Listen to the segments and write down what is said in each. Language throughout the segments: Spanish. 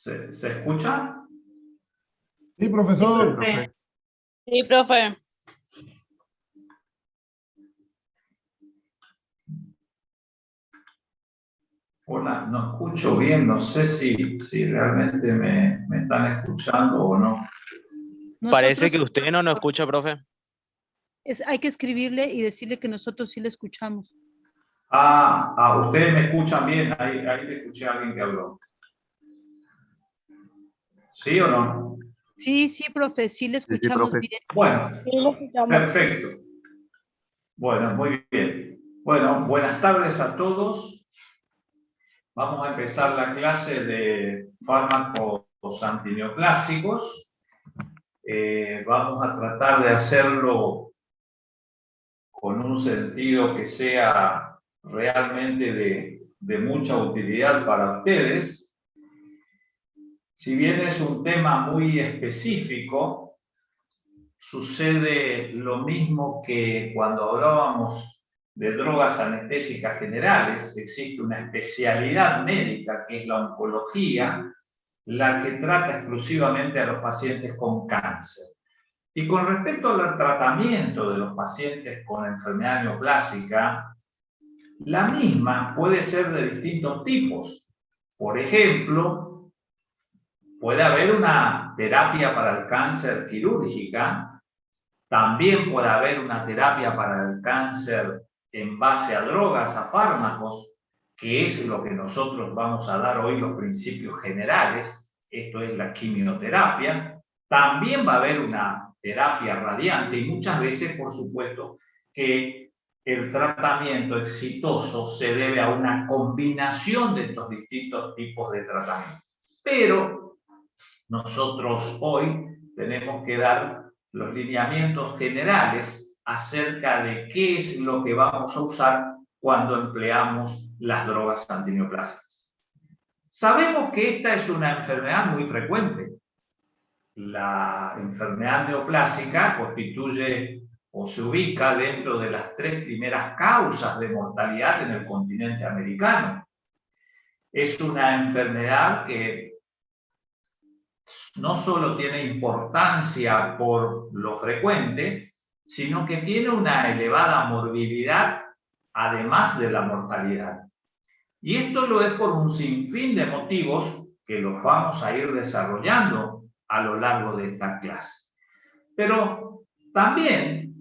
¿Se escucha? Sí, profesor. Sí, profe. Hola, no escucho bien, no sé si realmente me están escuchando o no. Parece que usted no nos escucha, profe. Hay que escribirle y decirle que nosotros sí le escuchamos. Ustedes me escuchan bien, ahí le escuché a alguien que habló. ¿Sí o no? Sí, profe, sí le escuchamos profe. bien. Bueno, Sí, lo escuchamos. perfecto. Bueno, muy bien. Bueno, buenas tardes a todos. Vamos a empezar la clase de fármacos antineoplásicos. Vamos a tratar de hacerlo con un sentido que sea realmente de mucha utilidad para ustedes. Si bien es un tema muy específico, sucede lo mismo que cuando hablábamos de drogas anestésicas generales. Existe una especialidad médica que es la oncología, la que trata exclusivamente a los pacientes con cáncer. Y con respecto al tratamiento de los pacientes con enfermedad neoplásica, la misma puede ser de distintos tipos. Por ejemplo, puede haber una terapia para el cáncer quirúrgica, también puede haber una terapia para el cáncer en base a drogas, a fármacos, que es lo que nosotros vamos a dar hoy, los principios generales. Esto es la quimioterapia. También va a haber una terapia radiante y muchas veces, por supuesto, que el tratamiento exitoso se debe a una combinación de estos distintos tipos de tratamiento. Pero nosotros hoy tenemos que dar los lineamientos generales acerca de qué es lo que vamos a usar cuando empleamos las drogas antineoplásicas. Sabemos que esta es una enfermedad muy frecuente. La enfermedad neoplásica constituye o se ubica dentro de las 3 primeras causas de mortalidad en el continente americano. Es una enfermedad que no solo tiene importancia por lo frecuente, sino que tiene una elevada morbilidad, además de la mortalidad. Y esto lo es por un sinfín de motivos que los vamos a ir desarrollando a lo largo de esta clase. Pero también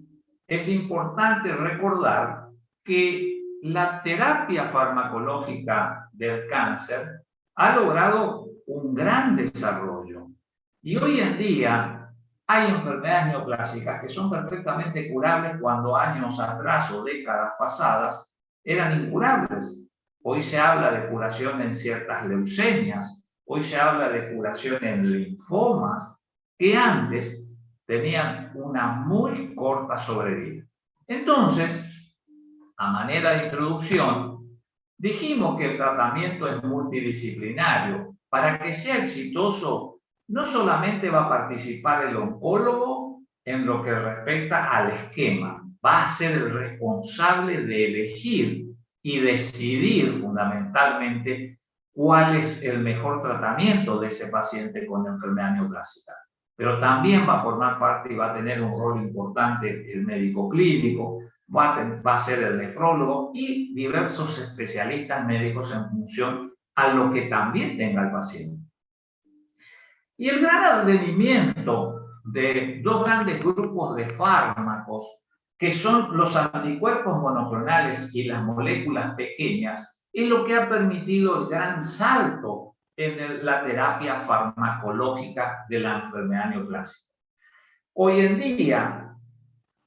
es importante recordar que la terapia farmacológica del cáncer ha logrado un gran desarrollo. Y hoy en día hay enfermedades neoplásicas que son perfectamente curables cuando años atrás o décadas pasadas eran incurables. Hoy se habla de curación en ciertas leucemias, hoy se habla de curación en linfomas, que antes tenían una muy corta sobrevida. Entonces, a manera de introducción, dijimos que el tratamiento es multidisciplinario. Para que sea exitoso, no solamente va a participar el oncólogo en lo que respecta al esquema, va a ser el responsable de elegir y decidir fundamentalmente cuál es el mejor tratamiento de ese paciente con enfermedad neoplásica. Pero también va a formar parte y va a tener un rol importante el médico clínico, va a ser el nefrólogo y diversos especialistas médicos en función a lo que también tenga el paciente. Y el gran advenimiento de 2 grandes grupos de fármacos, que son los anticuerpos monoclonales y las moléculas pequeñas, es lo que ha permitido el gran salto en la terapia farmacológica de la enfermedad neoplásica. Hoy en día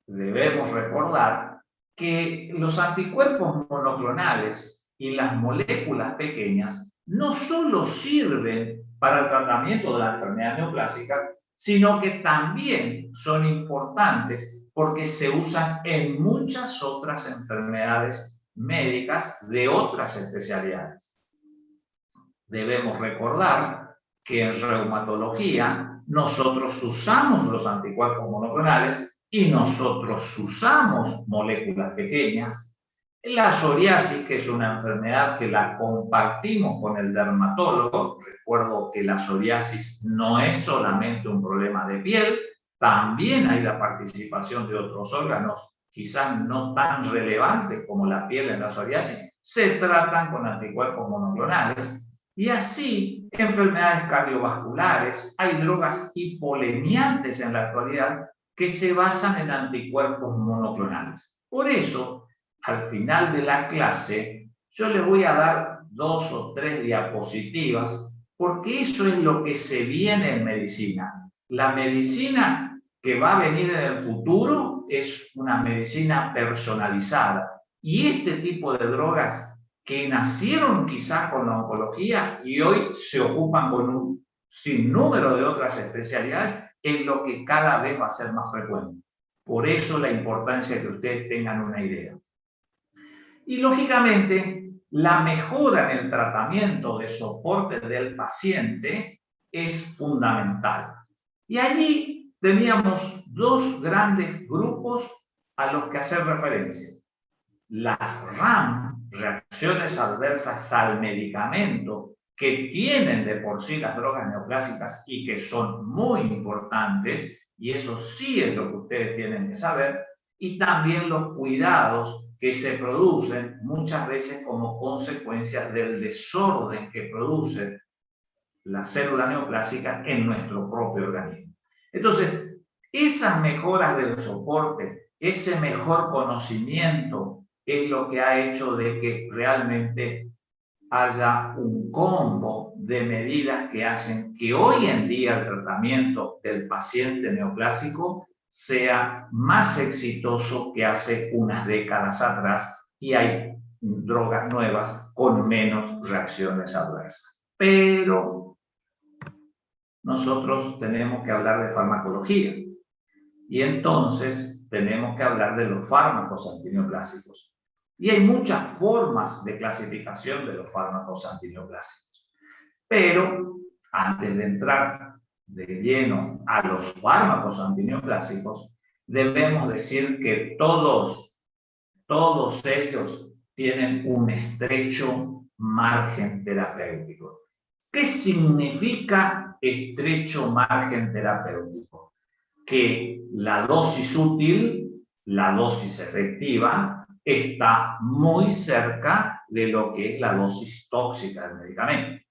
debemos recordar que los anticuerpos monoclonales y las moléculas pequeñas no solo sirven para el tratamiento de la enfermedad neoplásica, sino que también son importantes porque se usan en muchas otras enfermedades médicas de otras especialidades. Debemos recordar que en reumatología nosotros usamos los anticuerpos monoclonales y nosotros usamos moléculas pequeñas. La psoriasis, que es una enfermedad que la compartimos con el dermatólogo. Recuerdo que la psoriasis no es solamente un problema de piel, también hay la participación de otros órganos, quizás no tan relevantes como la piel en la psoriasis, se tratan con anticuerpos monoclonales. Y así, enfermedades cardiovasculares, hay drogas hipolemiantes en la actualidad que se basan en anticuerpos monoclonales. Por eso, al final de la clase, yo les voy a dar 2 o 3 diapositivas, porque eso es lo que se viene en medicina. La medicina que va a venir en el futuro es una medicina personalizada. Y este tipo de drogas que nacieron quizás con la oncología y hoy se ocupan con un sinnúmero de otras especialidades, es lo que cada vez va a ser más frecuente. Por eso la importancia de que ustedes tengan una idea. Y lógicamente, la mejora en el tratamiento de soporte del paciente es fundamental. Y allí teníamos 2 grandes grupos a los que hacer referencia. Las RAM, reacciones adversas al medicamento, que tienen de por sí las drogas neoclásicas y que son muy importantes, y eso sí es lo que ustedes tienen que saber, y también los cuidados que se producen muchas veces como consecuencia del desorden que produce la célula neoplásica en nuestro propio organismo. Entonces, esas mejoras del soporte, ese mejor conocimiento es lo que ha hecho de que realmente haya un combo de medidas que hacen que hoy en día el tratamiento del paciente neoplásico sea más exitoso que hace unas décadas atrás y hay drogas nuevas con menos reacciones adversas. Pero nosotros tenemos que hablar de farmacología y entonces tenemos que hablar de los fármacos antineoplásicos. Y hay muchas formas de clasificación de los fármacos antineoplásicos. Pero antes de entrar de lleno a los fármacos antineoplásicos, debemos decir que todos ellos tienen un estrecho margen terapéutico. ¿Qué significa estrecho margen terapéutico? Que la dosis útil, la dosis efectiva, está muy cerca de lo que es la dosis tóxica del medicamento.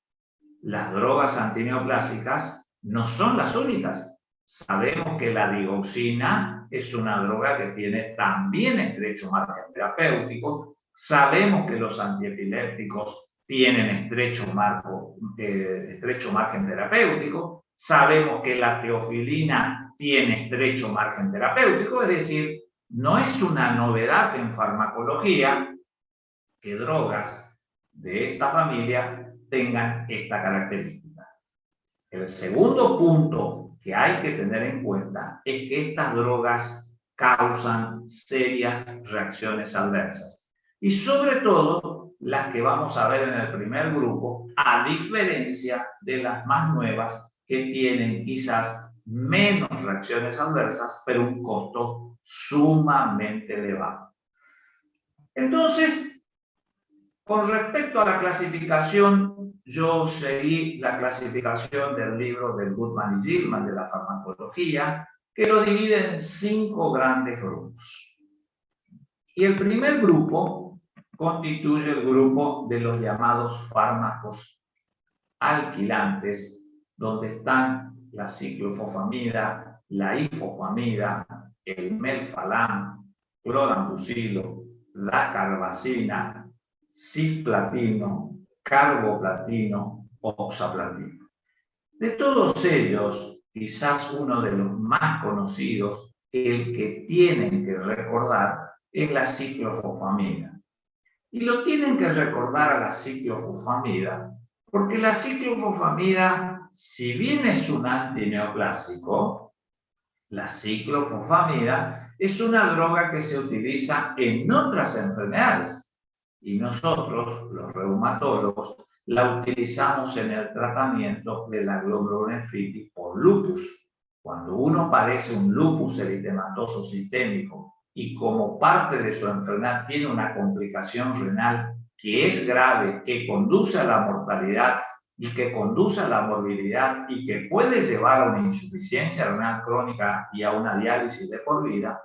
Las drogas antineoplásicas no son las únicas. Sabemos que la digoxina es una droga que tiene también estrecho margen terapéutico. Sabemos que los antiepilépticos tienen estrecho margen terapéutico. Sabemos que la teofilina tiene estrecho margen terapéutico, es decir, no es una novedad en farmacología que drogas de esta familia tengan esta característica. El segundo punto que hay que tener en cuenta es que estas drogas causan serias reacciones adversas. Y sobre todo las que vamos a ver en el primer grupo, a diferencia de las más nuevas que tienen quizás menos reacciones adversas, pero un costo sumamente elevado. Entonces, con respecto a la clasificación, yo seguí la clasificación del libro de Goodman y Gilman de la farmacología, que lo divide en 5 grandes grupos. Y el primer grupo constituye el grupo de los llamados fármacos alquilantes, donde están la ciclofosfamida, la ifosfamida, el melphalan, clorambucilo, la carbazina, cisplatino, carboplatino, oxaplatino. De todos ellos, quizás uno de los más conocidos, el que tienen que recordar, es la ciclofosfamida. Y lo tienen que recordar a la ciclofosfamida, porque la ciclofosfamida, si bien es un antineoplásico, la ciclofosfamida es una droga que se utiliza en otras enfermedades. Y nosotros, los reumatólogos, la utilizamos en el tratamiento de la glomurulonefritis por lupus. Cuando uno padece un lupus eritematoso sistémico y como parte de su enfermedad tiene una complicación renal que es grave, que conduce a la mortalidad y que conduce a la morbilidad y que puede llevar a una insuficiencia renal crónica y a una diálisis de por vida,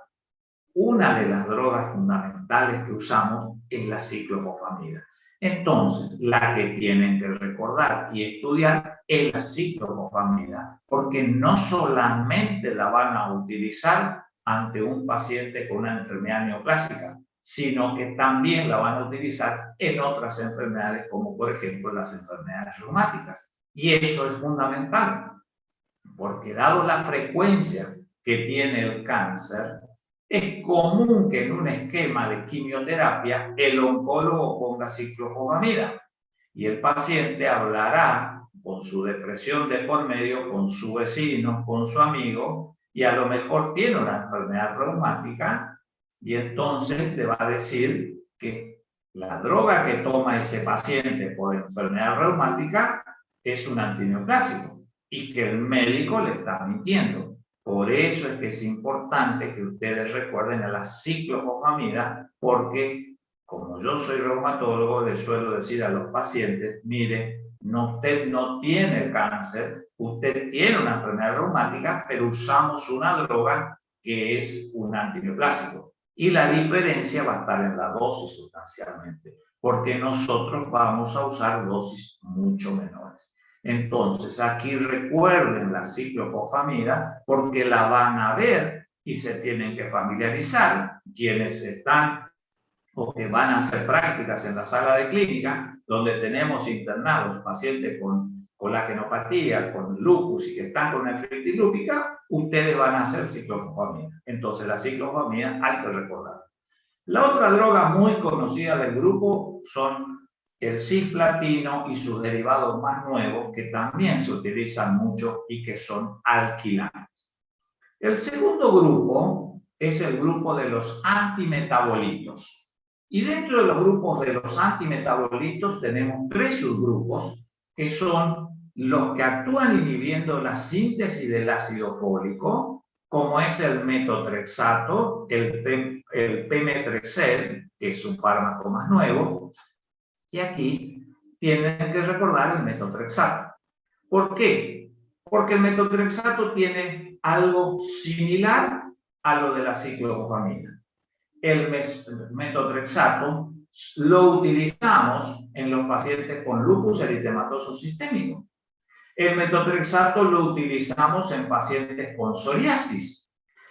una de las drogas fundamentales que usamos es la ciclofosfamida. Entonces, la que tienen que recordar y estudiar es la ciclofosfamida, porque no solamente la van a utilizar ante un paciente con una enfermedad neoplásica, sino que también la van a utilizar en otras enfermedades, como por ejemplo las enfermedades reumáticas. Y eso es fundamental, porque dado la frecuencia que tiene el cáncer, es común que en un esquema de quimioterapia el oncólogo ponga ciclofosfamida y el paciente hablará con su depresión de por medio, con su vecino, con su amigo, y a lo mejor tiene una enfermedad reumática, y entonces le va a decir que la droga que toma ese paciente por enfermedad reumática es un antineoplásico y que el médico le está mintiendo. Por eso es que es importante que ustedes recuerden a la ciclofosfamida, porque como yo soy reumatólogo, les suelo decir a los pacientes, mire, usted no tiene cáncer, usted tiene una enfermedad reumática, pero usamos una droga que es un antineoplásico. Y la diferencia va a estar en la dosis sustancialmente, porque nosotros vamos a usar dosis mucho menores. Entonces, aquí recuerden la ciclofosfamida porque la van a ver y se tienen que familiarizar. Quienes están o que van a hacer prácticas en la sala de clínica, donde tenemos internados pacientes con colagenopatía, con lupus y que están con nefritis lúpica, ustedes van a hacer ciclofosfamida. Entonces, la ciclofosfamida hay que recordar. La otra droga muy conocida del grupo son el cisplatino y sus derivados más nuevos, que también se utilizan mucho y que son alquilantes. El segundo grupo es el grupo de los antimetabolitos. Y dentro de los grupos de los antimetabolitos tenemos tres subgrupos, que son los que actúan inhibiendo la síntesis del ácido fólico, como es el metotrexato, el pemetrexed, que es un fármaco más nuevo, y aquí tienen que recordar el metotrexato. ¿Por qué? Porque el metotrexato tiene algo similar a lo de la ciclofosfamida. El metotrexato lo utilizamos en los pacientes con lupus eritematoso sistémico. El metotrexato lo utilizamos en pacientes con psoriasis.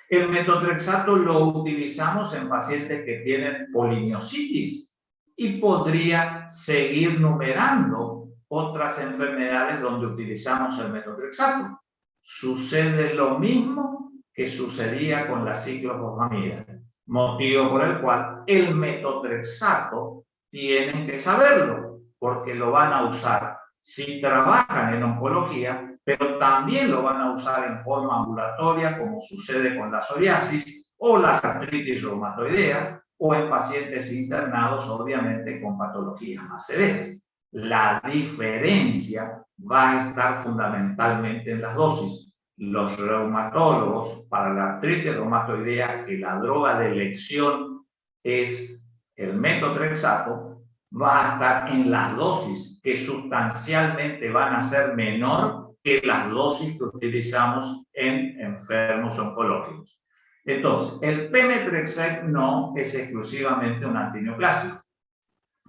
El metotrexato lo utilizamos en pacientes que tienen polimiositis. Y podría seguir numerando otras enfermedades donde utilizamos el metotrexato. Sucede lo mismo que sucedía con la ciclofosfamida, motivo por el cual el metotrexato tienen que saberlo, porque lo van a usar si trabajan en oncología, pero también lo van a usar en forma ambulatoria, como sucede con la psoriasis o las artritis reumatoideas, o en pacientes internados, obviamente, con patologías más severas. La diferencia va a estar fundamentalmente en las dosis. Los reumatólogos, para la artritis reumatoidea, que la droga de elección es el metotrexato, va a estar en las dosis que sustancialmente van a ser menor que las dosis que utilizamos en enfermos oncológicos. Entonces, el pemetrexed no es exclusivamente un antineoplásico.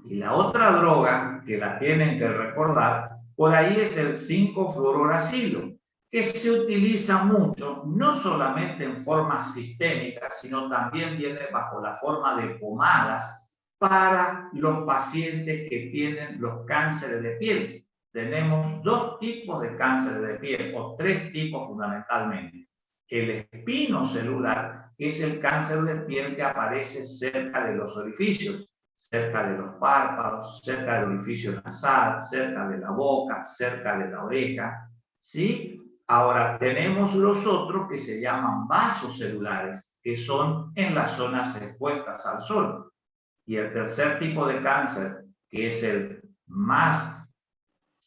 Y la otra droga que la tienen que recordar, por ahí es el 5-fluoruracilo, que se utiliza mucho, no solamente en forma sistémica, sino también viene bajo la forma de pomadas para los pacientes que tienen los cánceres de piel. Tenemos dos tipos de cáncer de piel, o tres tipos fundamentalmente. El espinocelular, que es el cáncer de piel que aparece cerca de los orificios, cerca de los párpados, cerca del orificio nasal, cerca de la boca, cerca de la oreja, ¿sí? Ahora tenemos los otros que se llaman vasocelulares, que son en las zonas expuestas al sol. Y el tercer tipo de cáncer, que es el más,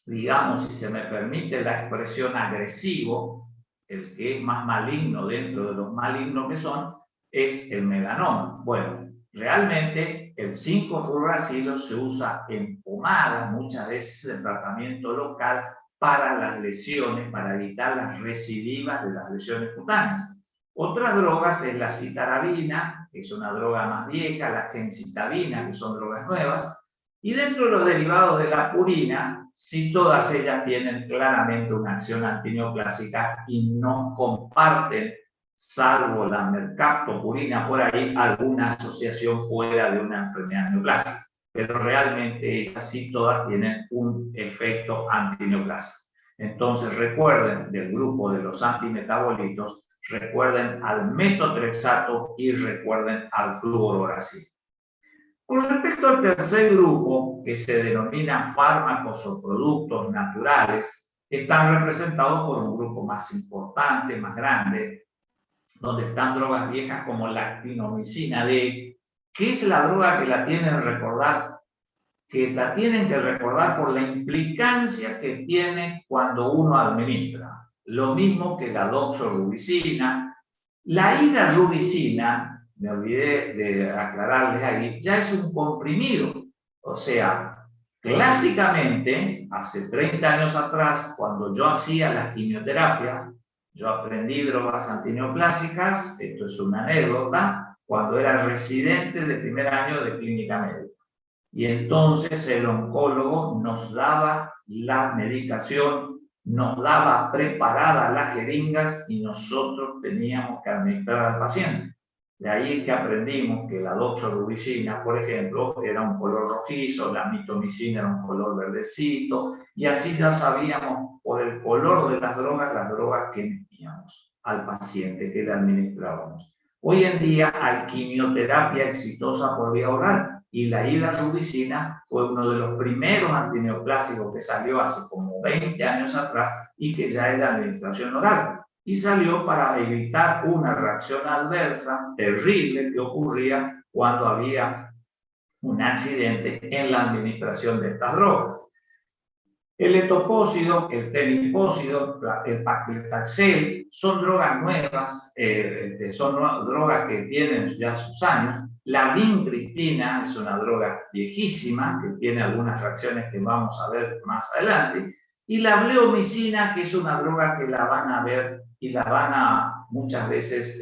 digamos, si se me permite la expresión agresivo, el que es más maligno dentro de los malignos que son, es el melanoma. Bueno, realmente el 5-fluoracilo se usa en pomada, muchas veces en tratamiento local para las lesiones, para evitar las recidivas de las lesiones cutáneas. Otras drogas es la citarabina, que es una droga más vieja, la gemcitabina, que son drogas nuevas, y dentro de los derivados de la purina, sí todas ellas tienen claramente una acción antineoplásica y no comparten, salvo la mercaptopurina por ahí, alguna asociación fuera de una enfermedad neoplásica. Pero realmente ellas sí todas tienen un efecto antineoplásico. Entonces recuerden del grupo de los antimetabolitos, recuerden al metotrexato y recuerden al fluorouracilo. Con respecto al tercer grupo, que se denomina fármacos o productos naturales, están representados por un grupo más importante, más grande, donde están drogas viejas como la actinomicina D, que es la droga que la tienen que recordar por la implicancia que tiene cuando uno administra. Lo mismo que la doxorubicina. La hidarubicina, me olvidé de aclararles ahí, ya es un comprimido. O sea, clásicamente, hace 30 años atrás, cuando yo hacía la quimioterapia, yo aprendí drogas antineoplásicas, esto es una anécdota, cuando era residente de primer año de clínica médica. Y entonces el oncólogo nos daba la medicación, nos daba preparadas las jeringas y nosotros teníamos que administrar al paciente. De ahí es que aprendimos que la doxorubicina, por ejemplo, era un color rojizo, la mitomicina era un color verdecito, y así ya sabíamos por el color de las drogas que metíamos al paciente, que le administrábamos. Hoy en día hay quimioterapia exitosa por vía oral, y la hidarubicina fue uno de los primeros antineoplásicos que salió hace como 20 años atrás y que ya es de administración oral. Y salió para evitar una reacción adversa terrible que ocurría cuando había un accidente en la administración de estas drogas. El etopósido, el telipósido, el paclitaxel son drogas nuevas, son drogas que tienen ya sus años. La vincristina es una droga viejísima que tiene algunas reacciones que vamos a ver más adelante. Y la bleomicina, que es una droga que la van a ver y la van a muchas veces,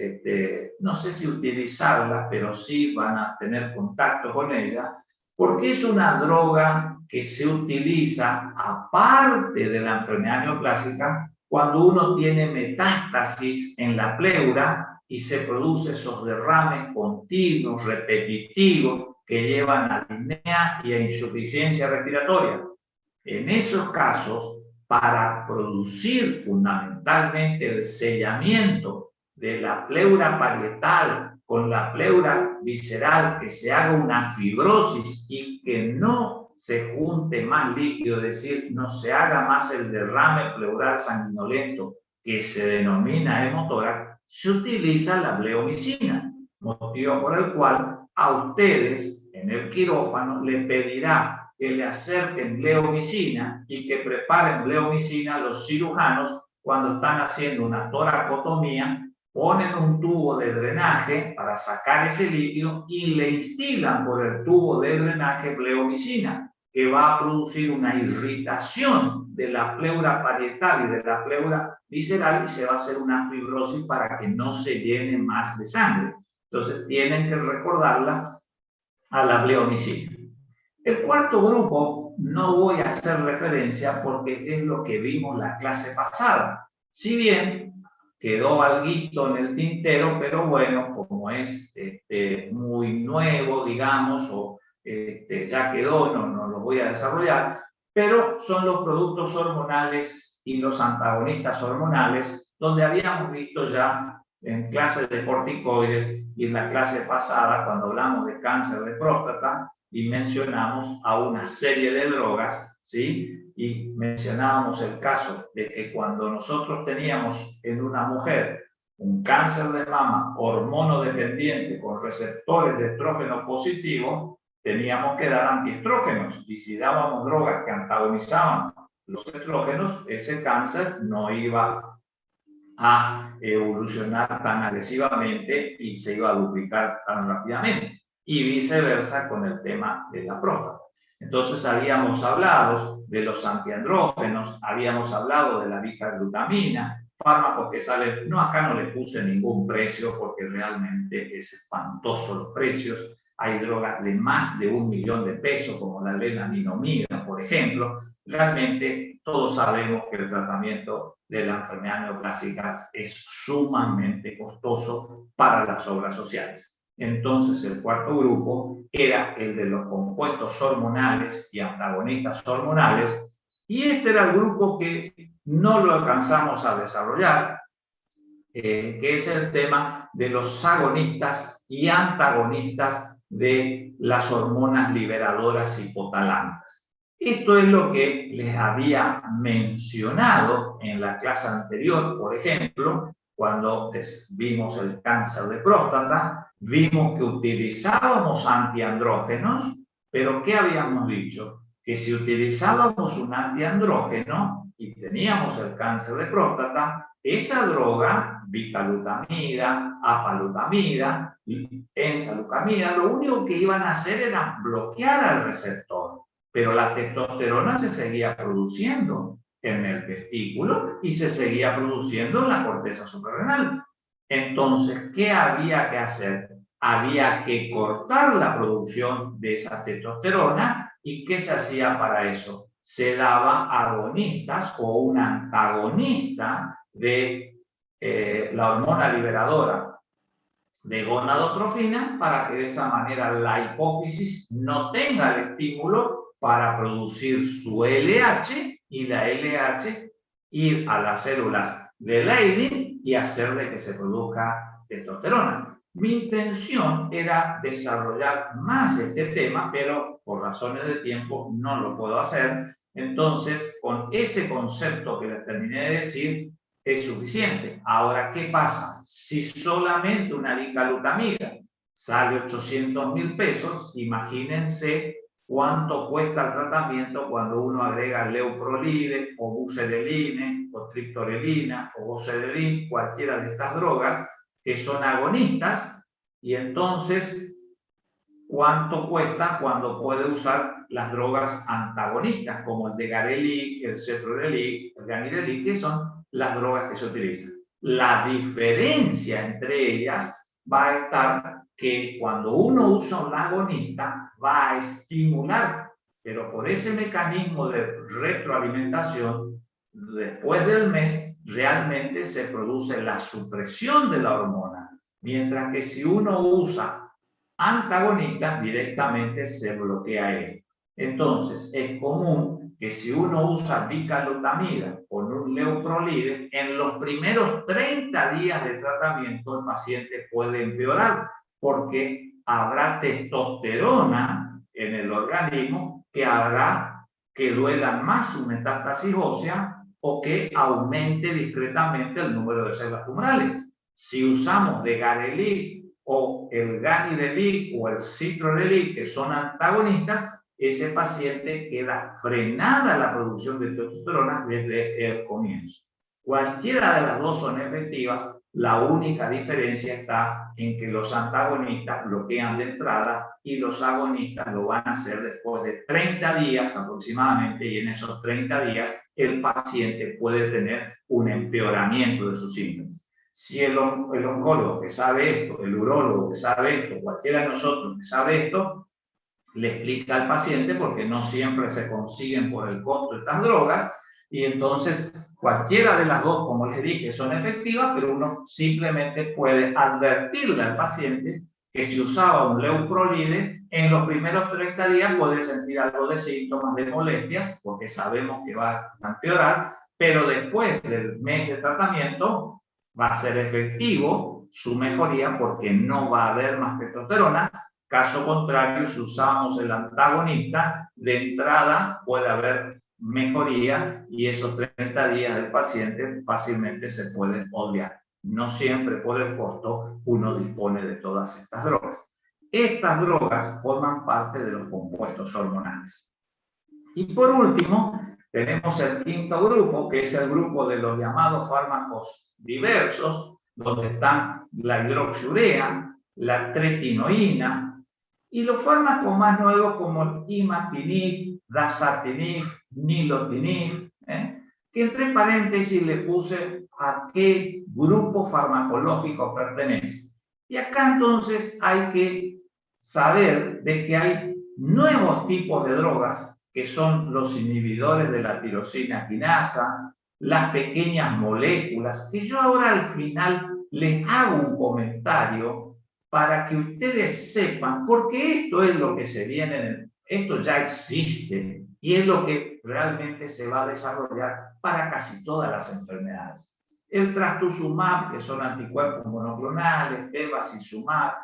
no sé si utilizarla, pero sí van a tener contacto con ella, porque es una droga que se utiliza aparte de la enfermedad neoplásica cuando uno tiene metástasis en la pleura y se producen esos derrames continuos, repetitivos, que llevan a disnea y a insuficiencia respiratoria. En esos casos, para producir fundamentalmente el sellamiento de la pleura parietal con la pleura visceral, que se haga una fibrosis y que no se junte más líquido, es decir, no se haga más el derrame pleural sanguinolento que se denomina hemotórax, se utiliza la bleomicina, motivo por el cual a ustedes en el quirófano le pedirá que le acerquen bleomicina y que preparen bleomicina a los cirujanos cuando están haciendo una toracotomía. Ponen un tubo de drenaje para sacar ese líquido y le instilan por el tubo de drenaje bleomicina, que va a producir una irritación de la pleura parietal y de la pleura visceral y se va a hacer una fibrosis para que no se llene más de sangre. Entonces tienen que recordarla a la bleomicina. El cuarto grupo no voy a hacer referencia porque es lo que vimos la clase pasada. Si bien quedó alguito en el tintero, pero bueno, como es muy nuevo, digamos, o ya quedó, no lo voy a desarrollar, pero son los productos hormonales y los antagonistas hormonales, donde habíamos visto ya en clases de corticoides y en la clase pasada, cuando hablamos de cáncer de próstata, y mencionamos a una serie de drogas, ¿sí? Y mencionábamos el caso de que cuando nosotros teníamos en una mujer un cáncer de mama hormonodependiente con receptores de estrógeno positivo, teníamos que dar antiestrógenos. Y si dábamos drogas que antagonizaban los estrógenos, ese cáncer no iba a evolucionar tan agresivamente y se iba a duplicar tan rápidamente. Y viceversa con el tema de la próstata. Entonces habíamos hablado de los antiandrógenos, habíamos hablado de la bicaglutamina, fármacos que salen, no, acá no le puse ningún precio porque realmente es espantoso los precios. Hay drogas de más de 1 millón de pesos, como la lenalidomida, por ejemplo. Realmente todos sabemos que el tratamiento de la enfermedad neoplásica es sumamente costoso para las obras sociales. Entonces el cuarto grupo era el de los compuestos hormonales y antagonistas hormonales, y este era el grupo que no lo alcanzamos a desarrollar, que es el tema de los agonistas y antagonistas de las hormonas liberadoras hipotalámicas. Esto es lo que les había mencionado en la clase anterior, por ejemplo, cuando vimos el cáncer de próstata, vimos que utilizábamos antiandrógenos, pero ¿qué habíamos dicho? Que si utilizábamos un antiandrógeno y teníamos el cáncer de próstata, esa droga, bicaglutamida, apalutamida, enzalutamida, lo único que iban a hacer era bloquear al receptor, pero la testosterona se seguía produciendo en el testículo y se seguía produciendo en la corteza suprarrenal. Entonces, ¿qué había que hacer? Había que cortar la producción de esa testosterona. ¿Y qué se hacía para eso? Se daba agonistas o un antagonista de la hormona liberadora de gonadotrofina para que de esa manera la hipófisis no tenga el estímulo para producir su LH y la LH ir a las células de Leydig y hacer de que se produzca testosterona. Mi intención era desarrollar más este tema, pero por razones de tiempo no lo puedo hacer. Entonces, con ese concepto que les terminé de decir, es suficiente. Ahora, ¿qué pasa? Si solamente una bicaglutamida sale 800.000 pesos, imagínense cuánto cuesta el tratamiento cuando uno agrega leuprolide o buserelina o triptorelina o boserelin, cualquiera de estas drogas que son agonistas, y entonces cuánto cuesta cuando puede usar las drogas antagonistas como el degarelix, el cetrorelix, el ganirelix, que son las drogas que se utilizan. La diferencia entre ellas va a estar que cuando uno usa un agonista va a estimular, pero por ese mecanismo de retroalimentación, después del mes realmente se produce la supresión de la hormona, mientras que si uno usa antagonistas directamente se bloquea él. Entonces es común que si uno usa bicaglutamida con un leuprolide, en los primeros 30 días de tratamiento el paciente puede empeorar porque habrá testosterona en el organismo que hará que duela más su metástasis ósea o que aumente discretamente el número de células tumorales. Si usamos degarelix o el ganirelix o el citrorelix, que son antagonistas, ese paciente queda frenada la producción de testosterona desde el comienzo. Cualquiera de las dos son efectivas, la única diferencia está en que los antagonistas bloquean de entrada y los agonistas lo van a hacer después de 30 días aproximadamente, y en esos 30 días el paciente puede tener un empeoramiento de sus síntomas. Si el oncólogo que sabe esto, el urólogo que sabe esto, cualquiera de nosotros que sabe esto, le explica al paciente, porque no siempre se consiguen por el costo de estas drogas, y entonces cualquiera de las dos, como les dije, son efectivas, pero uno simplemente puede advertirle al paciente que si usaba un leuprolide, en los primeros 30 días puede sentir algo de síntomas de molestias, porque sabemos que va a empeorar, pero después del mes de tratamiento va a ser efectivo su mejoría porque no va a haber más testosterona. Caso contrario, si usamos el antagonista, de entrada puede haber mejoría y esos 30 días del paciente fácilmente se pueden obviar. No siempre por el costo uno dispone de todas estas drogas. Estas drogas forman parte de los compuestos hormonales. Y por último, Tenemos el quinto grupo, que es el grupo de los llamados fármacos diversos, donde están la hidroxiurea, la tretinoína, y los fármacos más nuevos como el imatinib, dasatinib, nilotinib, que entre paréntesis le puse a qué grupo farmacológico pertenece. Y acá entonces hay que saber de que hay nuevos tipos de drogas que son los inhibidores de la tirosina quinasa, las pequeñas moléculas, que yo ahora al final les hago un comentario para que ustedes sepan, porque esto es lo que se viene, esto ya existe y es lo que realmente se va a desarrollar para casi todas las enfermedades. El trastuzumab, que son anticuerpos monoclonales, bevacizumab,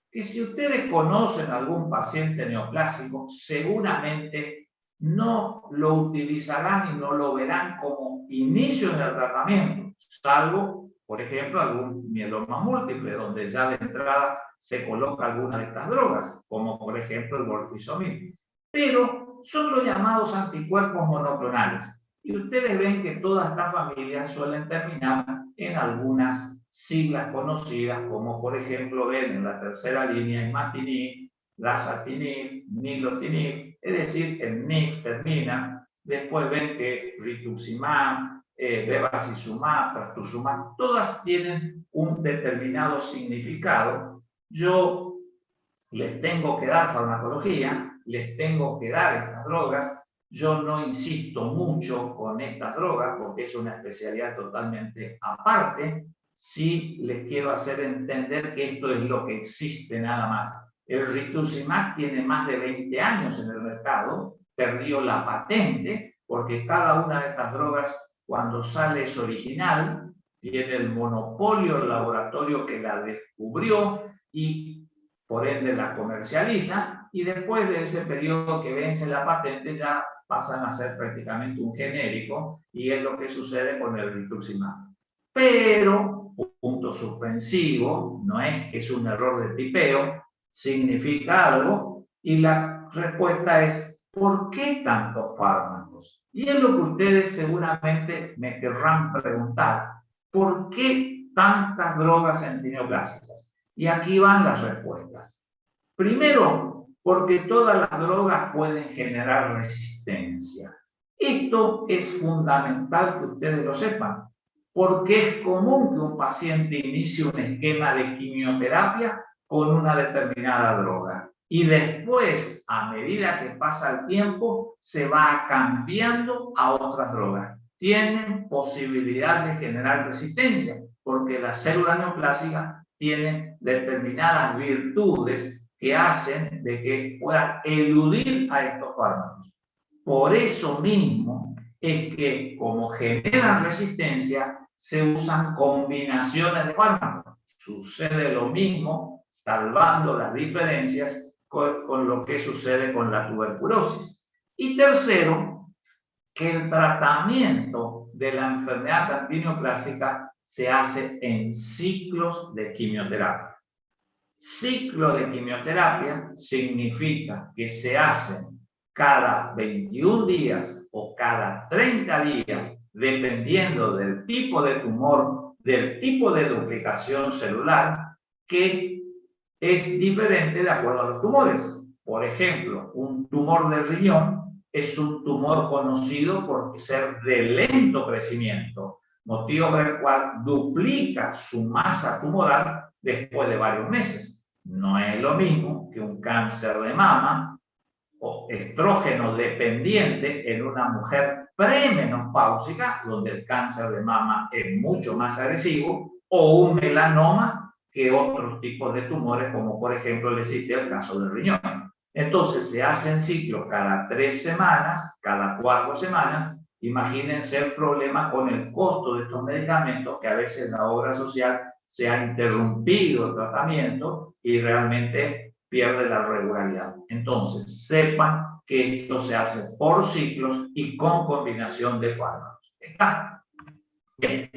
que si ustedes conocen a algún paciente neoplásico, seguramente no lo utilizarán y no lo verán como inicio en el tratamiento, salvo, por ejemplo, algún mieloma múltiple, donde ya de entrada se coloca alguna de estas drogas, como por ejemplo el bortezomib. Pero son los llamados anticuerpos monoclonales. Y ustedes ven que todas estas familias suelen terminar en algunas siglas conocidas, como por ejemplo ven en la tercera línea imatinib, dasatinib, nilotinib, es decir, el NIF termina, después ven que rituximab, bevacizumab, trastuzumab, todas tienen un determinado significado. Yo les tengo que dar farmacología, les tengo que dar estas drogas. Yo no insisto mucho con estas drogas porque es una especialidad totalmente aparte. Sí les quiero hacer entender que esto es lo que existe nada más. El rituximab tiene más de 20 años en el mercado, perdió la patente porque cada una de estas drogas cuando sale es original, tiene el monopolio del laboratorio que la descubrió y por ende la comercializa, y después de ese periodo que vence la patente ya pasan a ser prácticamente un genérico, y es lo que sucede con el rituximab. Pero, punto suspensivo, no es que es un error de tipeo, significa algo, y la respuesta es, ¿por qué tantos fármacos? Y es lo que ustedes seguramente me querrán preguntar, ¿por qué tantas drogas antineoplásicas? Y aquí van las respuestas. Primero, porque todas las drogas pueden generar resistencia. Esto es fundamental que ustedes lo sepan, porque es común que un paciente inicie un esquema de quimioterapia con una determinada droga. Y después, a medida que pasa el tiempo, se va cambiando a otras drogas. Tienen posibilidad de generar resistencia, porque la célula neoplásica tiene determinadas virtudes que hacen de que puedan eludir a estos fármacos. Por eso mismo es que, como generan resistencia, se usan combinaciones de fármacos. Sucede lo mismo, salvando las diferencias, con lo que sucede con la tuberculosis. Y tercero, que el tratamiento de la enfermedad antineoplásica se hace en ciclos de quimioterapia. Ciclo de quimioterapia significa que se hacen cada 21 días o cada 30 días, dependiendo del tipo de tumor, del tipo de duplicación celular, que es diferente de acuerdo a los tumores. Por ejemplo, un tumor de riñón es un tumor conocido por ser de lento crecimiento, motivo por el cual duplica su masa tumoral después de varios meses. No es lo mismo que un cáncer de mama o estrógeno dependiente en una mujer premenopáusica, donde el cáncer de mama es mucho más agresivo, o un melanoma que otros tipos de tumores, como por ejemplo les cité el caso del riñón. Entonces se hacen ciclos cada 3 semanas, cada 4 semanas. Imagínense el problema con el costo de estos medicamentos, que a veces la obra social se ha interrumpido el tratamiento y realmente pierde la regularidad. Entonces, sepan que esto se hace por ciclos y con combinación de fármacos. ¿Está? Bien.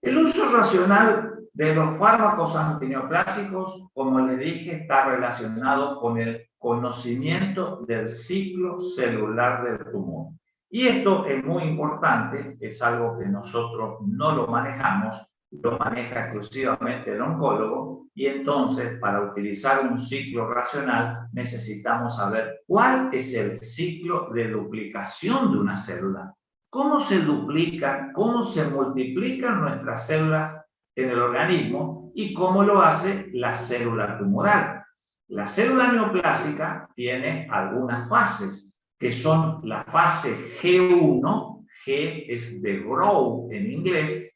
El uso racional de los fármacos antineoplásicos, como les dije, está relacionado con el conocimiento del ciclo celular del tumor. Y esto es muy importante, es algo que nosotros no lo manejamos, lo maneja exclusivamente el oncólogo, y entonces para utilizar un ciclo racional necesitamos saber cuál es el ciclo de duplicación de una célula. ¿Cómo se duplican, cómo se multiplican nuestras células en el organismo y cómo lo hace la célula tumoral? La célula neoplásica tiene algunas fases, que son la fase G1, G es de grow en inglés,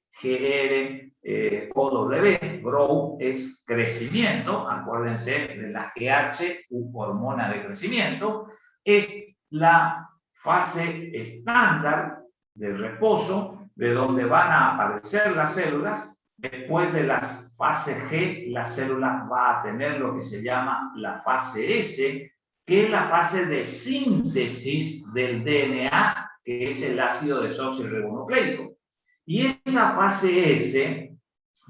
GROW, grow es crecimiento, acuérdense de la GH, hormona de crecimiento, es la fase estándar del reposo, de donde van a aparecer las células. Después de la fase G, la célula va a tener lo que se llama la fase S, que es la fase de síntesis del DNA, que es el ácido desoxirribonucleico. Y esa fase S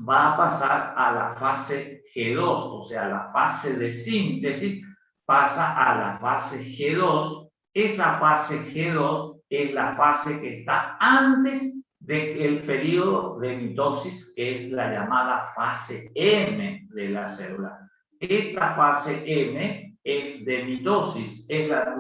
va a pasar a la fase G2, o sea, la fase de síntesis pasa a la fase G2. Esa fase G2 es la fase que está antes del periodo de mitosis, que es la llamada fase M de la célula. Esta fase M es de mitosis, es la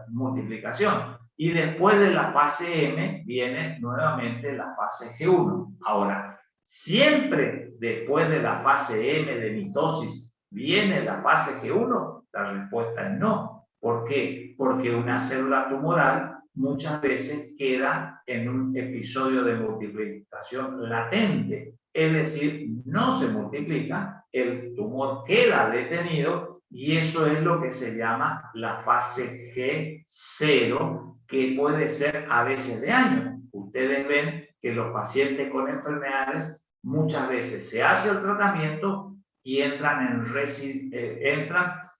multiplicación. Y después de la fase M viene nuevamente la fase G1. Ahora, siempre después de la fase M de mitosis viene la fase G1. La respuesta es no. ¿Por qué? Porque una célula tumoral muchas veces queda en un episodio de multiplicación latente, es decir, no se multiplica, el tumor queda detenido y eso es lo que se llama la fase G0, que puede ser a veces de años. Ustedes ven que los pacientes con enfermedades muchas veces se hace el tratamiento y entran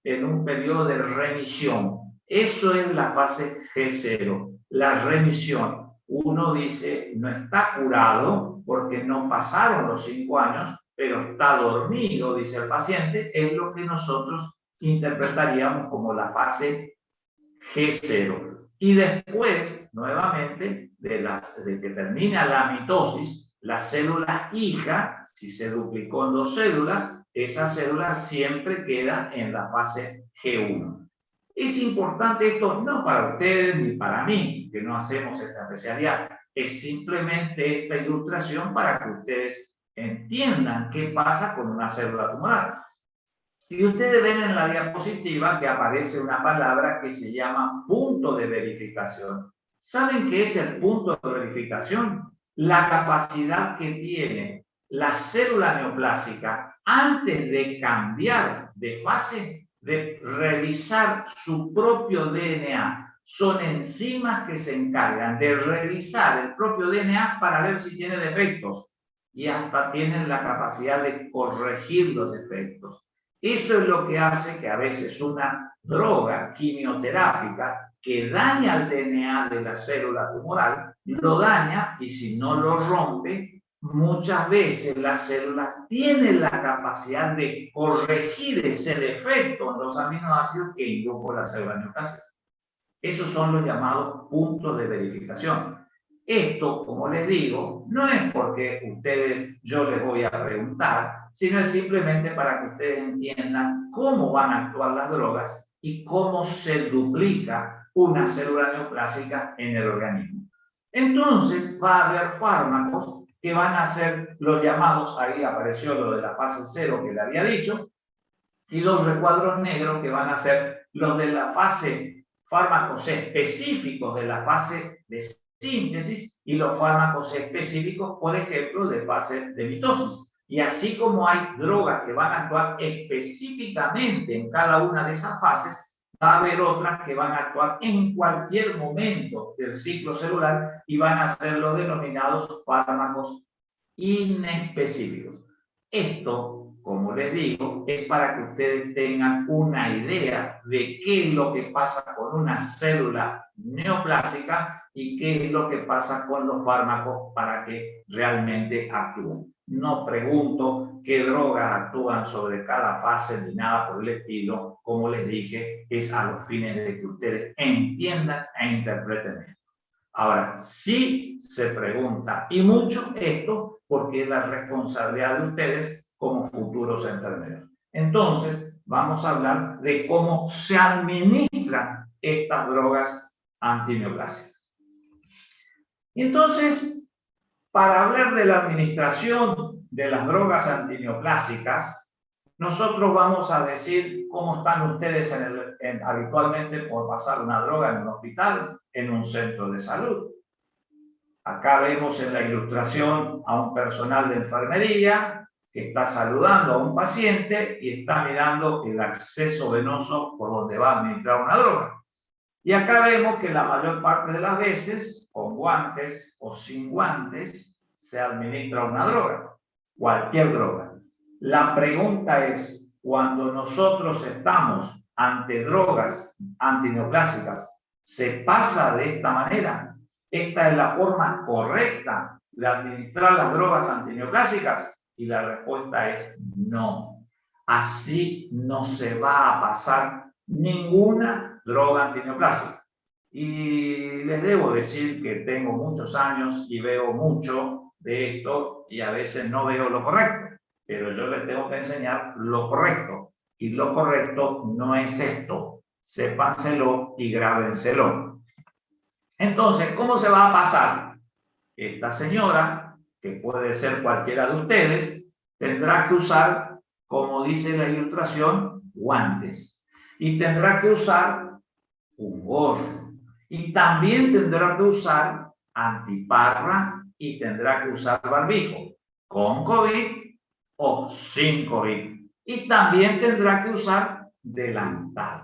en un periodo de remisión. Eso es la fase G0, la remisión. Uno dice, no está curado porque no pasaron los 5 años, pero está dormido, dice el paciente, es lo que nosotros interpretaríamos como la fase G0. Y después, nuevamente, de que termina la mitosis, la célula hija, si se duplicó en 2 células, esa célula siempre queda en la fase G1. Es importante esto no para ustedes ni para mí, que no hacemos esta especialidad. Es simplemente esta ilustración para que ustedes entiendan qué pasa con una célula tumoral. Y ustedes ven en la diapositiva que aparece una palabra que se llama punto de verificación. ¿Saben qué es el punto de verificación? La capacidad que tiene la célula neoplásica antes de cambiar de fase de revisar su propio DNA. Son enzimas que se encargan de revisar el propio DNA para ver si tiene defectos y hasta tienen la capacidad de corregir los defectos. Eso es lo que hace que a veces una droga quimioterápica que daña el DNA de la célula tumoral, lo daña y si no lo rompe, muchas veces las células tienen la capacidad de corregir ese defecto en los aminoácidos que indujo la célula neoplásica. Esos son los llamados puntos de verificación. Esto, como les digo, no es porque yo les voy a preguntar, sino es simplemente para que ustedes entiendan cómo van a actuar las drogas y cómo se duplica una célula neoplásica en el organismo. Entonces, va a haber fármacos que van a ser los llamados, ahí apareció lo de la fase 0 que le había dicho, y los recuadros negros que van a ser los de la fase, fármacos específicos de la fase de síntesis y los fármacos específicos, por ejemplo, de fase de mitosis. Y así como hay drogas que van a actuar específicamente en cada una de esas fases, va a haber otras que van a actuar en cualquier momento del ciclo celular y van a ser los denominados fármacos inespecíficos. Esto, como les digo, es para que ustedes tengan una idea de qué es lo que pasa con una célula neoplásica y qué es lo que pasa con los fármacos para que realmente actúen. No pregunto qué drogas actúan sobre cada fase ni nada por el estilo. Como les dije, es a los fines de que ustedes entiendan e interpreten esto. Ahora, sí se pregunta, y mucho esto porque es la responsabilidad de ustedes como futuros enfermeros. Entonces, vamos a hablar de cómo se administran estas drogas antineoplásicas. Entonces, para hablar de la administración de las drogas antineoplásicas, nosotros vamos a decir cómo están ustedes habitualmente por pasar una droga en un hospital, en un centro de salud. Acá vemos en la ilustración a un personal de enfermería que está saludando a un paciente y está mirando el acceso venoso por donde va a administrar una droga. Y acá vemos que la mayor parte de las veces, con guantes o sin guantes, se administra una droga, cualquier droga. La pregunta es, cuando nosotros estamos ante drogas antineoplásicas, ¿se pasa de esta manera? ¿Esta es la forma correcta de administrar las drogas antineoplásicas? Y la respuesta es no. Así no se va a pasar ninguna droga antineoplásica. Y les debo decir que tengo muchos años y veo mucho de esto y a veces no veo lo correcto, pero yo les tengo que enseñar lo correcto. Y lo correcto no es esto. Sépanselo y grábenselo. Entonces, ¿cómo se va a pasar? Esta señora, que puede ser cualquiera de ustedes, tendrá que usar, como dice la ilustración, guantes. Y tendrá que usar un gorro. Y también tendrá que usar antiparra y tendrá que usar barbijo, con COVID o sin COVID. Y también tendrá que usar delantal.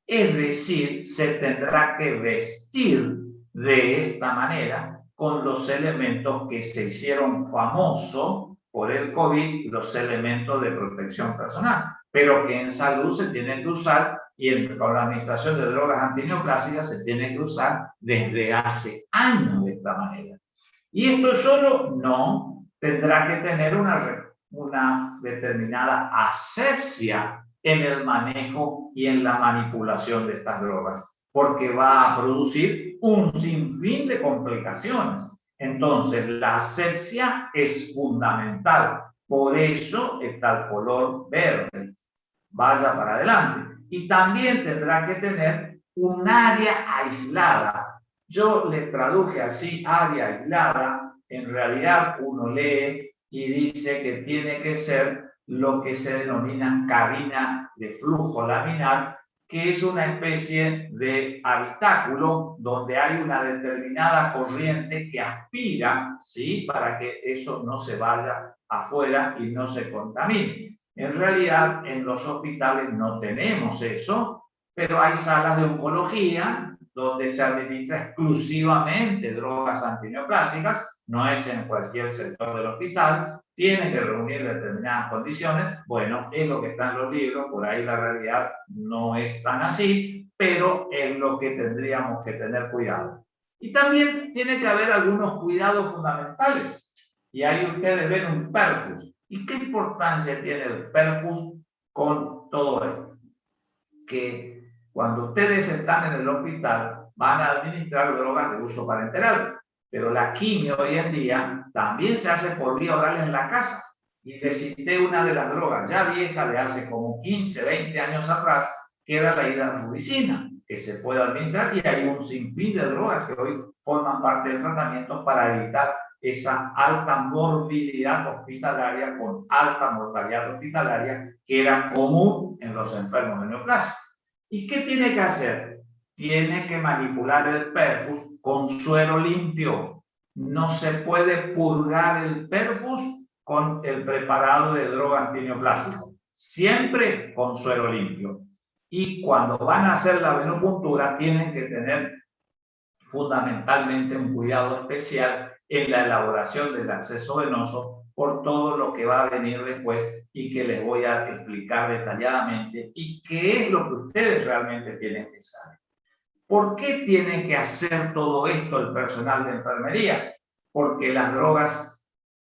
Es decir, se tendrá que vestir de esta manera con los elementos que se hicieron famosos por el COVID, los elementos de protección personal, pero que en salud se tienen que usar y con la administración de drogas antineoplásicas se tiene que usar desde hace años de esta manera. ¿Y esto solo? No, tendrá que tener una determinada asepsia en el manejo y en la manipulación de estas drogas, porque va a producir un sinfín de complicaciones. Entonces, la asepsia es fundamental. Por eso está el color verde. Vaya para adelante. Y también tendrá que tener un área aislada. Yo les traduje así, área aislada. En realidad uno lee y dice que tiene que ser lo que se denomina cabina de flujo laminar, que es una especie de habitáculo donde hay una determinada corriente que aspira, ¿sí?, para que eso no se vaya afuera y no se contamine. En realidad, en los hospitales no tenemos eso, pero hay salas de oncología donde se administra exclusivamente drogas antineoplásicas, no es en cualquier sector del hospital, tiene que reunir determinadas condiciones. Bueno, es lo que está en los libros, por ahí la realidad no es tan así, pero es lo que tendríamos que tener cuidado. Y también tiene que haber algunos cuidados fundamentales, y ahí ustedes ven un perfus. ¿Y qué importancia tiene el perfus con todo esto? Que cuando ustedes están en el hospital van a administrar drogas de uso parenteral, pero la quimio hoy en día también se hace por vía oral en la casa. Y les cité una de las drogas ya vieja de hace como 15, 20 años atrás, que era la hidrarubicina, que se puede administrar, y hay un sinfín de drogas que hoy forman parte del tratamiento para evitar esa alta morbilidad hospitalaria con alta mortalidad hospitalaria que era común en los enfermos de neoplasia. ¿Y qué tiene que hacer? Tiene que manipular el perfus con suero limpio. No se puede purgar el perfus con el preparado de droga antineoplásico. Siempre con suero limpio. Y cuando van a hacer la venopuntura tienen que tener fundamentalmente un cuidado especial en la elaboración del acceso venoso por todo lo que va a venir después y que les voy a explicar detalladamente y qué es lo que ustedes realmente tienen que saber. ¿Por qué tiene que hacer todo esto el personal de enfermería? Porque las drogas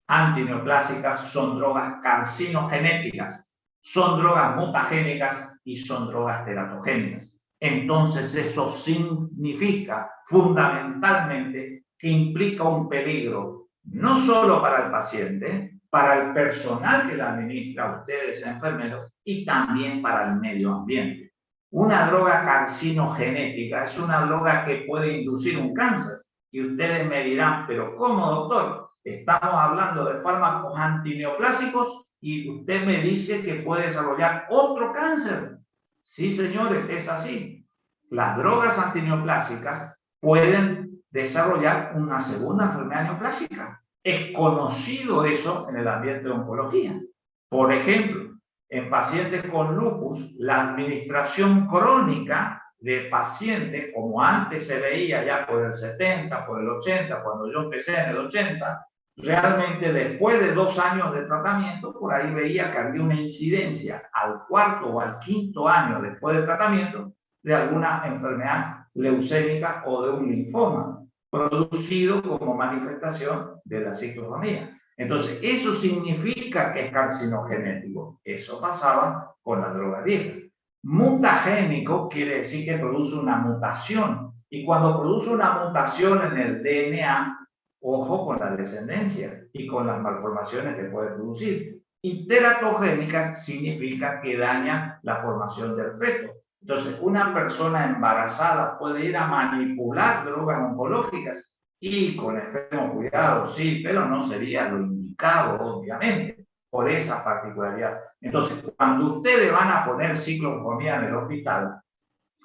antineoplásicas son drogas carcinogenéticas, son drogas mutagénicas y son drogas teratogénicas. entonces eso significa fundamentalmente que implica un peligro no solo para el paciente, para el personal que la administra, ustedes enfermeros, y también para el medio ambiente. Una droga carcinogenética es una droga que puede inducir un cáncer. Y ustedes me dirán, pero ¿cómo, doctor? Estamos hablando de fármacos antineoplásicos y usted me dice que puede desarrollar otro cáncer. Sí, señores, es así. Las drogas antineoplásicas pueden desarrollar una segunda enfermedad neoplásica. Es conocido eso en el ambiente de oncología. Por ejemplo, en pacientes con lupus, la administración crónica de pacientes, como antes se veía ya por el 70, por el 80, cuando yo empecé en el 80, realmente después de 2 años de tratamiento, por ahí veía que había una incidencia al 4º o al 5º año después del tratamiento de alguna enfermedad leucémica o de un linfoma, producido como manifestación de la ciclofonía. Entonces, eso significa que es carcinogenético. Eso pasaba con las drogas viejas. Mutagénico quiere decir que produce una mutación. Y cuando produce una mutación en el DNA, ojo con la descendencia y con las malformaciones que puede producir. Y teratogénica significa que daña la formación del feto. Entonces, una persona embarazada puede ir a manipular drogas oncológicas y con extremo cuidado, sí, pero no sería lo indicado, obviamente, por esa particularidad. Entonces, cuando ustedes van a poner ciclofonía en el hospital,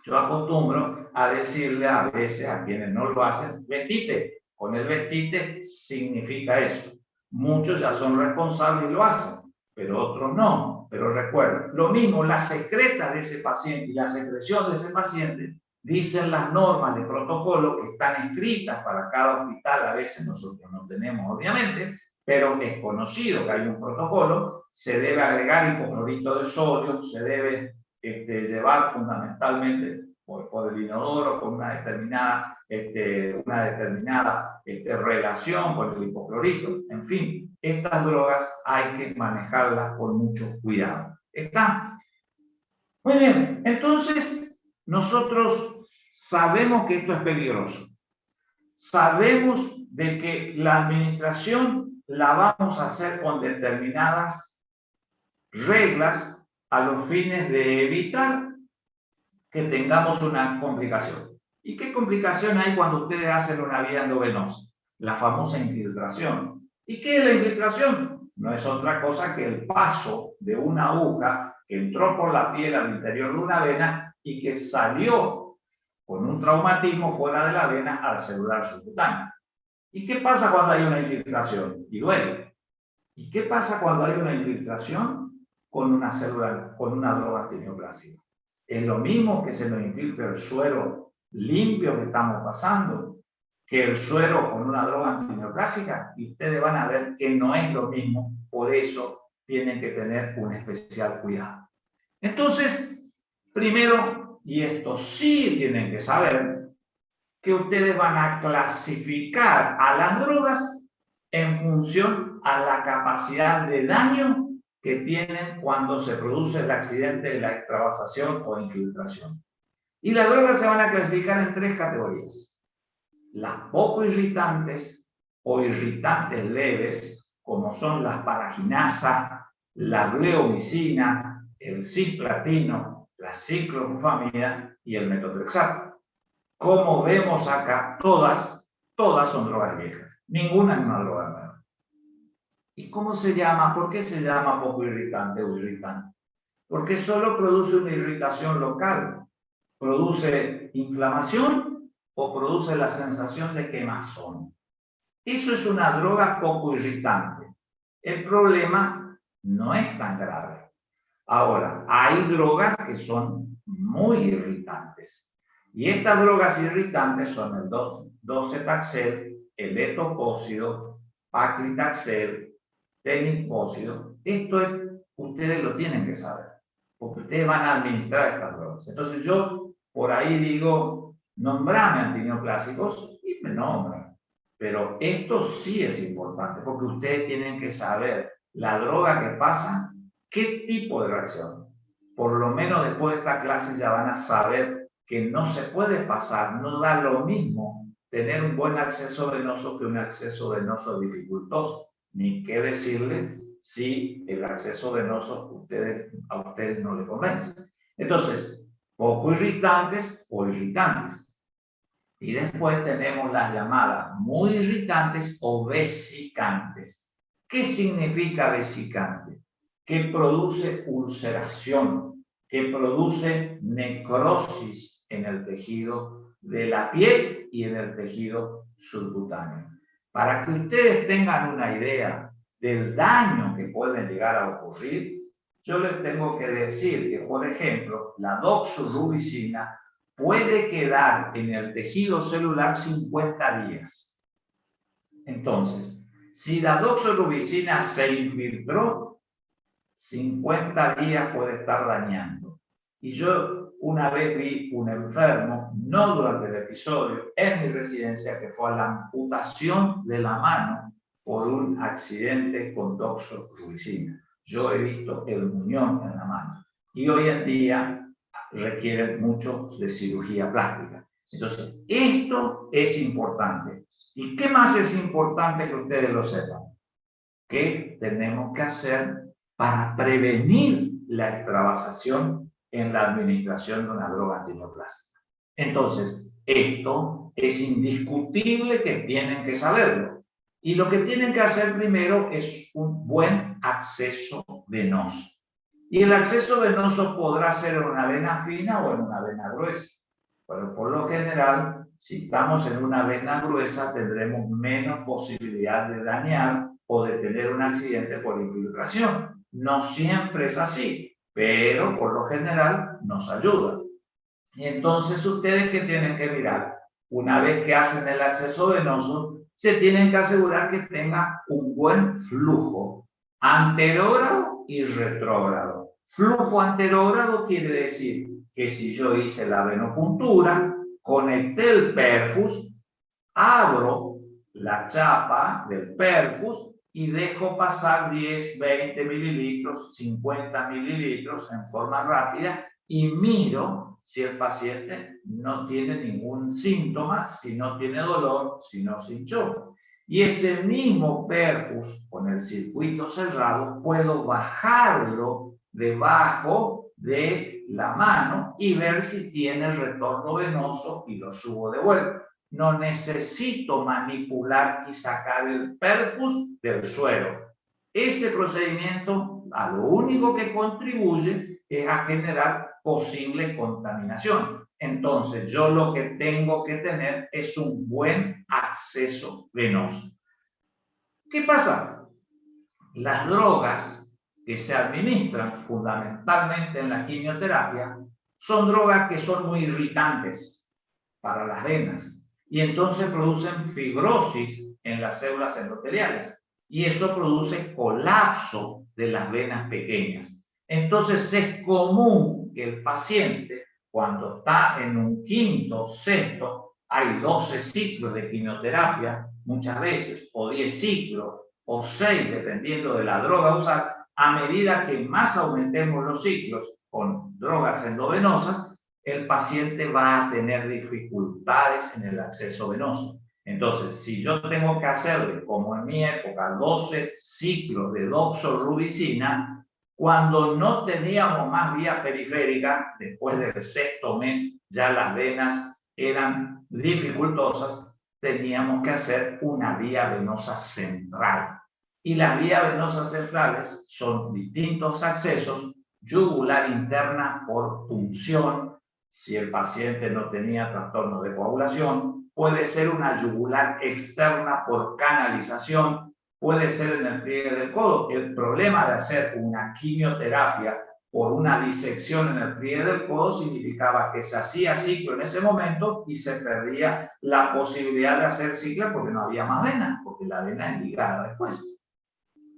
yo acostumbro a decirle a veces a quienes no lo hacen, vestite. Con el vestite significa eso. Muchos ya son responsables y lo hacen, pero otros no. Pero recuerden, lo mismo, la secreta de ese paciente y la secreción de ese paciente dicen las normas de protocolo que están escritas para cada hospital. A veces nosotros no tenemos, obviamente, pero es conocido que hay un protocolo. Se debe agregar hipoclorito de sodio, se debe llevar fundamentalmente por el inodoro con una determinada relación con el hipoclorito. En fin, estas drogas hay que manejarlas con mucho cuidado. ¿Está? Muy bien, entonces nosotros sabemos que esto es peligroso. Sabemos de que la administración la vamos a hacer con determinadas reglas a los fines de evitar que tengamos una complicación. ¿Y qué complicación hay cuando ustedes hacen una vía endovenosa? La famosa infiltración. ¿Y qué es la infiltración? No es otra cosa que el paso de una aguja que entró por la piel al interior de una vena y que salió con un traumatismo fuera de la vena al celular subcutáneo. ¿Y qué pasa cuando hay una infiltración? Y duele. ¿Y qué pasa cuando hay una infiltración con una célula, con una droga antineoplásica? Es lo mismo que se nos infiltre el suero limpio que estamos pasando, que el suero con una droga antineoplásica, y ustedes van a ver que no es lo mismo, por eso tienen que tener un especial cuidado. Entonces, primero, y esto sí tienen que saber, que ustedes van a clasificar a las drogas en función a la capacidad de daño que tienen cuando se produce el accidente de la extravasación o infiltración. Y las drogas se van a clasificar en 3 categorías. Las poco irritantes o irritantes leves, como son las paraginasa, la bleomicina, el cisplatino, la ciclofamida y el metotrexato. Como vemos acá, todas son drogas viejas. Ninguna es una droga nueva. ¿Y cómo se llama? ¿Por qué se llama poco irritante o irritante? Porque solo produce una irritación local. Produce inflamación o produce la sensación de quemazón. Eso es una droga poco irritante. El problema no es tan grave. Ahora, hay drogas que son muy irritantes. Y estas drogas irritantes son el docetaxel, el etopósido, paclitaxel, tenipósido. Ustedes lo tienen que saber, porque ustedes van a administrar estas drogas. Entonces yo por ahí digo, nombrame antineoplásicos y me nombran. Pero esto sí es importante, porque ustedes tienen que saber la droga que pasa, qué tipo de reacción. Por lo menos después de esta clase ya van a saber que no se puede pasar, no da lo mismo tener un buen acceso venoso que un acceso venoso dificultoso, ni qué decirle si el acceso venoso a ustedes no le convence. Entonces, poco irritantes o irritantes. Y después tenemos las llamadas muy irritantes o vesicantes. ¿Qué significa vesicante? Que produce ulceración, que produce necrosis en el tejido de la piel y en el tejido subcutáneo. Para que ustedes tengan una idea del daño que puede llegar a ocurrir, yo les tengo que decir que, por ejemplo, la doxorubicina puede quedar en el tejido celular 50 días. Entonces, si la doxorubicina se infiltró, 50 días puede estar dañando. Y yo una vez vi un enfermo, no durante el episodio, en mi residencia, que fue a la amputación de la mano por un accidente con doxorubicina. Yo he visto el muñón en la mano. Y hoy en día requieren mucho de cirugía plástica. Entonces, esto es importante. ¿Y qué más es importante que ustedes lo sepan? ¿Qué tenemos que hacer para prevenir la extravasación en la administración de una droga antineoplástica? Entonces, esto es indiscutible que tienen que saberlo. Y lo que tienen que hacer primero es un buen acceso venoso. Y el acceso venoso podrá ser en una vena fina o en una vena gruesa. Pero por lo general, si estamos en una vena gruesa, tendremos menos posibilidad de dañar o de tener un accidente por infiltración. No siempre es así, pero por lo general nos ayuda. Y entonces ustedes que tienen que mirar, una vez que hacen el acceso venoso, se tienen que asegurar que tenga un buen flujo anterógrado y retrógrado. Flujo anterógrado quiere decir que si yo hice la venopuntura, conecté el perfus, abro la chapa del perfus y dejo pasar 10, 20 mililitros, 50 mililitros en forma rápida y miro si el paciente no tiene ningún síntoma, si no tiene dolor, si no se hinchó. Y ese mismo perfus con el circuito cerrado puedo bajarlo debajo de la mano y ver si tiene retorno venoso y lo subo de vuelta. No necesito manipular y sacar el perfus del suero. Ese procedimiento a lo único que contribuye es a generar posible contaminación. Entonces, yo lo que tengo que tener es un buen acceso venoso. ¿Qué pasa? Las drogas que se administran fundamentalmente en la quimioterapia son drogas que son muy irritantes para las venas y entonces producen fibrosis en las células endoteliales y eso produce colapso de las venas pequeñas. Entonces es común que el paciente, cuando está en un quinto, sexto, hay 12 ciclos de quimioterapia muchas veces, o 10 ciclos, o 6, dependiendo de la droga a usar. A medida que más aumentemos los ciclos con drogas endovenosas, el paciente va a tener dificultades en el acceso venoso. Entonces, si yo tengo que hacerle, como en mi época, 12 ciclos de doxorubicina, cuando no teníamos más vía periférica, después del sexto mes, ya las venas eran dificultosas, teníamos que hacer una vía venosa central. Y las vías venosas centrales son distintos accesos: yugular interna por punción, si el paciente no tenía trastorno de coagulación; puede ser una yugular externa por canalización; puede ser en el pliegue del codo. El problema de hacer una quimioterapia por una disección en el pliegue del codo significaba que se hacía ciclo en ese momento y se perdía la posibilidad de hacer ciclo porque no había más vena, porque la vena es ligada después.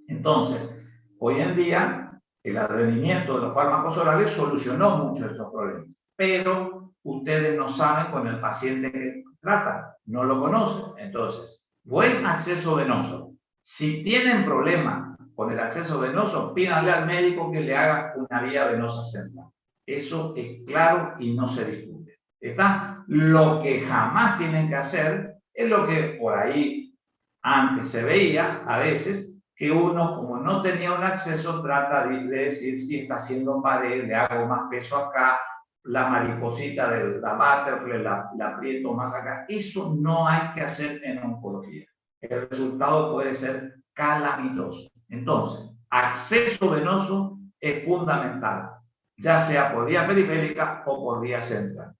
Entonces, hoy en día, el advenimiento de los fármacos orales solucionó muchos de estos problemas, pero ustedes no saben con el paciente que tratan, no lo conocen. Entonces, buen acceso venoso. Si tienen problema con el acceso venoso, pídanle al médico que le haga una vía venosa central. Eso es claro y no se discute. ¿Está? Lo que jamás tienen que hacer es lo que por ahí antes se veía a veces, que uno, como no tenía un acceso, trata de decir si está haciendo pared, le hago más peso acá, la mariposita de la butterfly la aprieto más acá. Eso no hay que hacer en oncología. El resultado puede ser calamitoso. Entonces, acceso venoso es fundamental, ya sea por vía periférica o por vía central.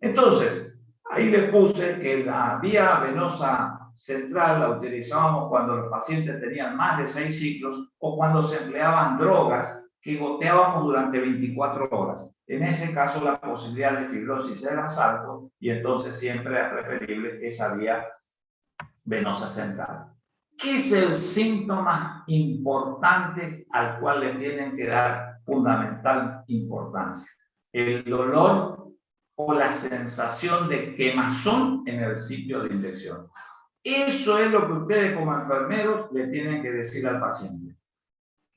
Entonces, ahí le puse que la vía venosa central la utilizábamos cuando los pacientes tenían más de 6 ciclos o cuando se empleaban drogas que goteábamos durante 24 horas. En ese caso, la posibilidad de fibrosis era más alta y entonces siempre es preferible esa vía venosa central. ¿Qué es el síntoma importante al cual le tienen que dar fundamental importancia? El dolor o la sensación de quemazón en el sitio de inyección. Eso es lo que ustedes como enfermeros le tienen que decir al paciente.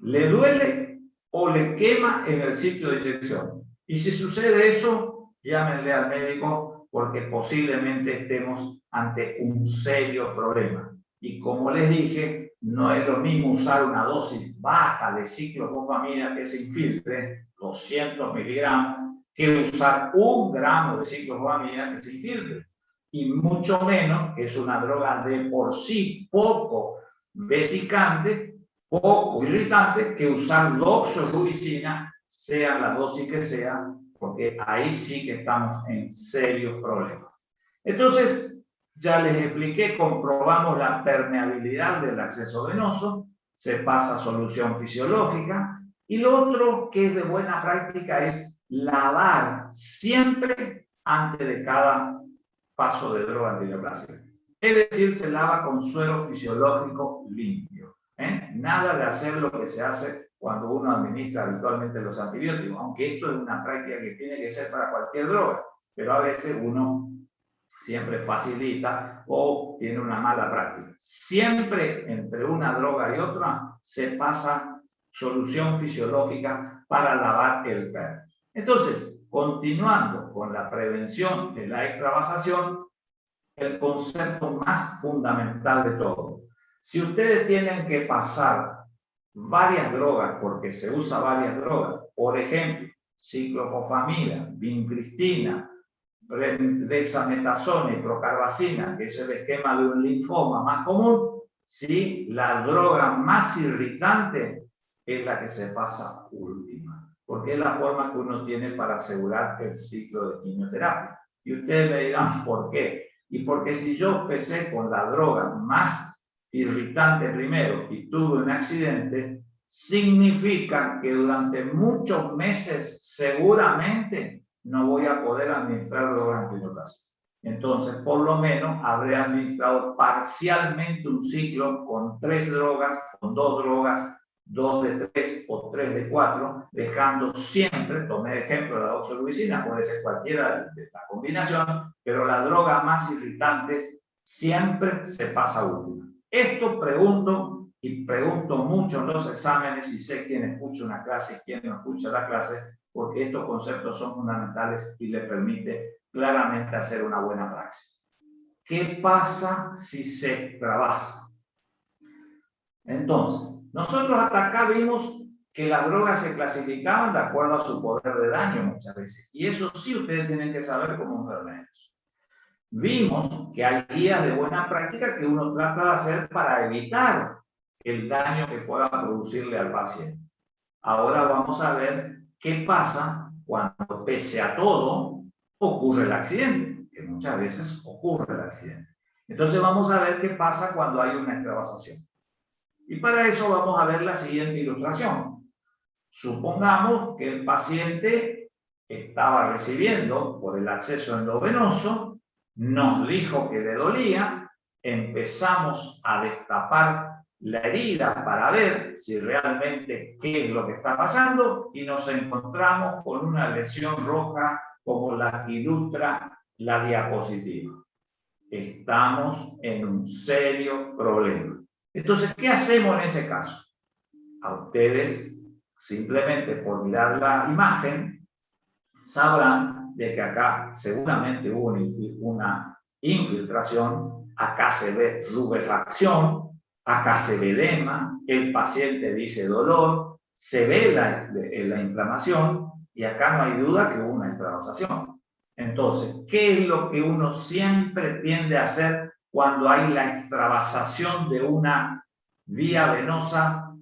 ¿Le duele o le quema en el sitio de inyección? Y si sucede eso, llámenle al médico porque posiblemente estemos ante un serio problema. Y como les dije, no es lo mismo usar una dosis baja de ciclofosfamida que se infiltre, 200 miligramos, que usar 1 gramo de ciclofosfamida que se infiltre. Y mucho menos, que es una droga de por sí poco vesicante, poco irritante, que usar doxorubicina, sea la dosis que sea, porque ahí sí que estamos en serios problemas. Entonces, ya les expliqué, comprobamos la permeabilidad del acceso venoso, se pasa a solución fisiológica, y lo otro que es de buena práctica es lavar siempre antes de cada paso de droga antineoplásica. Es decir, se lava con suero fisiológico limpio. Nada de hacer lo que se hace cuando uno administra habitualmente los antibióticos, aunque esto es una práctica que tiene que ser para cualquier droga, pero a veces uno siempre facilita o tiene una mala práctica. Siempre entre una droga y otra se pasa solución fisiológica para lavar el perno. Entonces, continuando con la prevención de la extravasación, el concepto más fundamental de todo. Si ustedes tienen que pasar varias drogas, porque se usa varias drogas, por ejemplo, ciclofosfamida, vincristina, dexametasona y procarbacina, que es el esquema de un linfoma más común, ¿sí? La droga más irritante es la que se pasa última, porque es la forma que uno tiene para asegurar el ciclo de quimioterapia. Y ustedes me dirán, ¿por qué? Y porque si yo empecé con la droga más irritante primero y tuve un accidente, significa que durante muchos meses seguramente no voy a poder administrar drogas antineoplásicas. Entonces, por lo menos, habré administrado parcialmente un ciclo con 3 drogas, con 2 drogas, 2 de 3 o 3 de 4, dejando siempre, tomé de ejemplo la doxorubicina, puede ser cualquiera de la combinación, pero la droga más irritante siempre se pasa última. Esto pregunto, y pregunto mucho en los exámenes, y sé quién escucha una clase y quién no escucha la clase, porque estos conceptos son fundamentales y le permite claramente hacer una buena praxis. ¿Qué pasa si se trabaja? Entonces, nosotros hasta acá vimos que las drogas se clasificaban de acuerdo a su poder de daño muchas veces. Y eso sí ustedes tienen que saber como enfermeros. Vimos que hay guías de buena práctica que uno trata de hacer para evitar el daño que pueda producirle al paciente. Ahora vamos a ver qué pasa cuando, pese a todo, ocurre el accidente, que muchas veces ocurre el accidente. Entonces vamos a ver qué pasa cuando hay una extravasación. Y para eso vamos a ver la siguiente ilustración. Supongamos que el paciente estaba recibiendo por el acceso endovenoso, nos dijo que le dolía, empezamos a destapar la herida para ver si realmente qué es lo que está pasando y nos encontramos con una lesión roja como la que ilustra la diapositiva. Estamos en un serio problema. Entonces, ¿qué hacemos en ese caso? A ustedes, simplemente por mirar la imagen, sabrán de que acá seguramente hubo una infiltración, acá se ve rubefacción, acá se ve edema, el paciente dice dolor, se ve la inflamación y acá no hay duda que hubo una extravasación. Entonces, ¿qué es lo que uno siempre tiende a hacer cuando hay la extravasación de una vía venosa,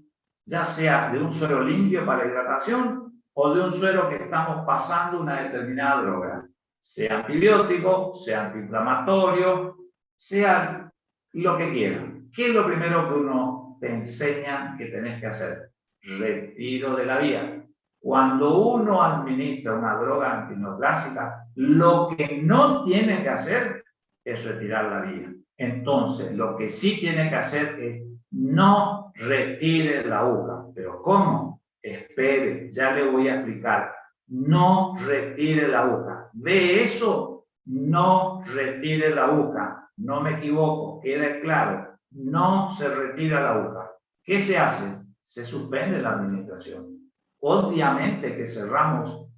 ya sea de un suero limpio para hidratación o de un suero que estamos pasando una determinada droga? Sea antibiótico, sea antiinflamatorio, sea lo que quieran. ¿Qué es lo primero que uno te enseña que tenés que hacer? Retiro de la vía. Cuando uno administra una droga antineoplásica, lo que no tiene que hacer es retirar la vía. Entonces, lo que sí tiene que hacer es no retire la aguja. ¿Pero cómo? Espere, ya le voy a explicar. No retire la aguja. ¿Ve eso? No retire la aguja. No me equivoco, queda claro. No se retira la aguja. ¿Qué se hace? Se suspende la administración. Obviamente que cerramos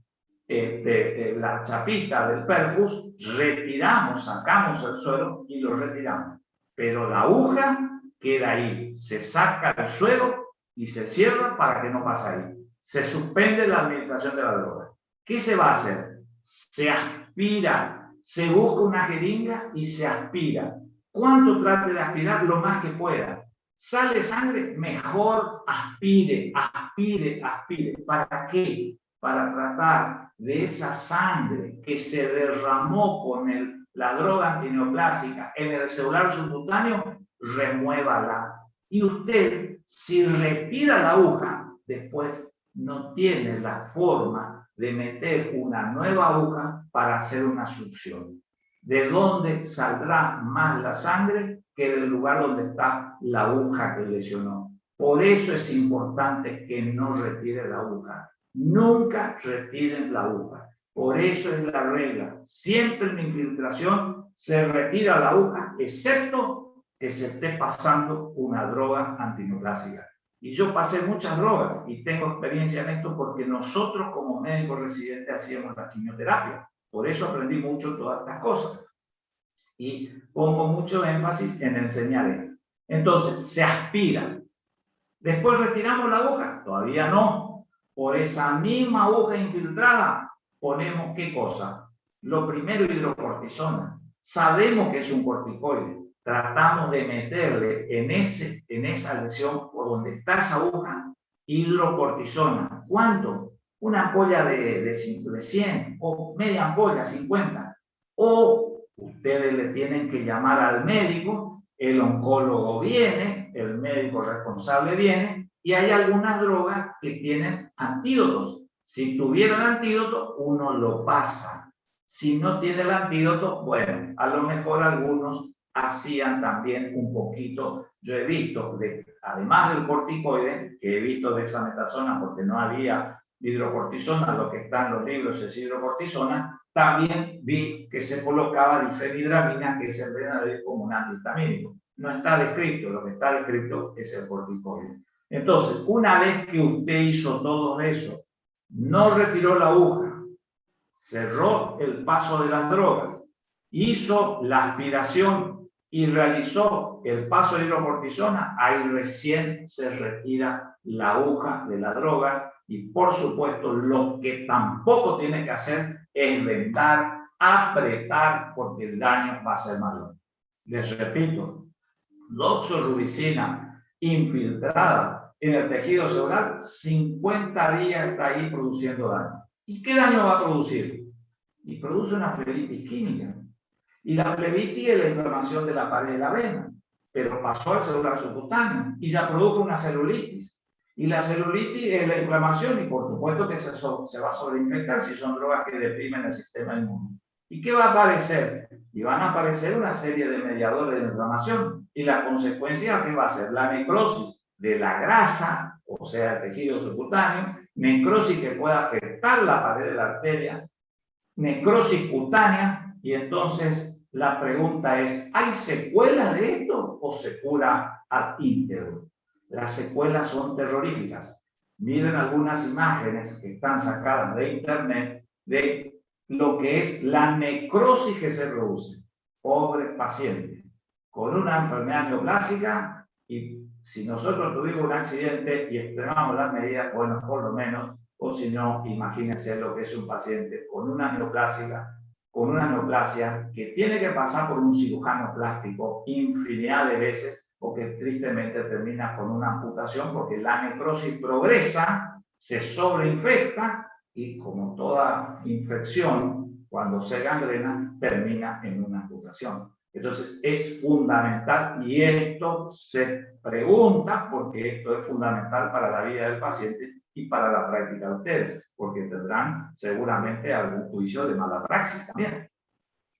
la chapita del perfus, retiramos, sacamos el suero y lo retiramos. Pero la aguja queda ahí. Se saca el suero y se cierra para que no pase ahí. Se suspende la administración de la droga. ¿Qué se va a hacer? Se aspira. Se busca una jeringa y se aspira. ¿Cuánto trate de aspirar? Lo más que pueda. ¿Sale sangre? Mejor aspire, aspire, aspire. ¿Para qué? Para tratar de esa sangre que se derramó con la droga antineoplásica en el celular subcutáneo, remuévala. Y usted, si retira la aguja, después no tiene la forma de meter una nueva aguja para hacer una succión. ¿De dónde saldrá más la sangre que del lugar donde está la aguja que lesionó? Por eso es importante que no retire la aguja. Nunca retiren la aguja. Por eso es la regla. Siempre en la infiltración se retira la aguja, excepto que se esté pasando una droga antineoplásica. Y yo pasé muchas drogas y tengo experiencia en esto porque nosotros como médicos residentes hacíamos la quimioterapia. Por eso aprendí mucho todas estas cosas. Y pongo mucho énfasis en enseñar esto. Entonces, se aspira. Después retiramos la aguja. Todavía no. Por esa misma aguja infiltrada, ponemos ¿qué cosa? Lo primero, hidrocortisona. Sabemos que es un corticoide. Tratamos de meterle en esa lesión por donde está esa aguja, hidrocortisona. ¿Cuánto? Una ampolla de 100 o media ampolla, 50. O ustedes le tienen que llamar al médico, el oncólogo viene, el médico responsable viene, y hay algunas drogas que tienen antídotos. Si tuvieran antídoto, uno lo pasa. Si no tiene el antídoto, bueno, a lo mejor algunos hacían también un poquito. Yo he visto, además del corticoide, que he visto dexametasona porque no había hidrocortisona, lo que está en los libros es hidrocortisona, también vi que se colocaba difenhidramina, que es el Benadryl, como un antihistamínico. No está descrito, lo que está descrito es el corticoide. Entonces, una vez que usted hizo todo eso, no retiró la aguja, cerró el paso de las drogas, hizo la aspiración y realizó el paso de hidrocortisona, ahí recién se retira la aguja de la droga. Y por supuesto, lo que tampoco tiene que hacer es vendar, apretar, porque el daño va a ser mayor. Les repito, doxorubicina infiltrada en el tejido celular, 50 días está ahí produciendo daño. ¿Y qué daño va a producir? Y produce una flebitis química. Y la flebitis es la inflamación de la pared de la vena, pero pasó al celular subcutáneo y ya produjo una celulitis. Y la celulitis es la inflamación y por supuesto que se va a sobreinfectar si son drogas que deprimen el sistema inmune. ¿Y qué va a aparecer? Y van a aparecer una serie de mediadores de inflamación. Y la consecuencia, ¿qué va a ser? La necrosis de la grasa, o sea, el tejido subcutáneo, necrosis que puede afectar la pared de la arteria, necrosis cutánea, y entonces la pregunta es, ¿hay secuelas de esto o se cura ad íntegro? Las secuelas son terroríficas. Miren algunas imágenes que están sacadas de internet de lo que es la necrosis que se produce. Pobre paciente, con una enfermedad neoplásica, y si nosotros tuvimos un accidente y extremamos las medidas, bueno, por lo menos, o si no, imagínense lo que es un paciente con una neoplasia que tiene que pasar por un cirujano plástico infinidad de veces, o que tristemente termina con una amputación, porque la necrosis progresa, se sobreinfecta, y como toda infección, cuando se gangrena, termina en una amputación. Entonces es fundamental, y esto se pregunta porque esto es fundamental para la vida del paciente y para la práctica de ustedes, porque tendrán seguramente algún juicio de mala praxis también,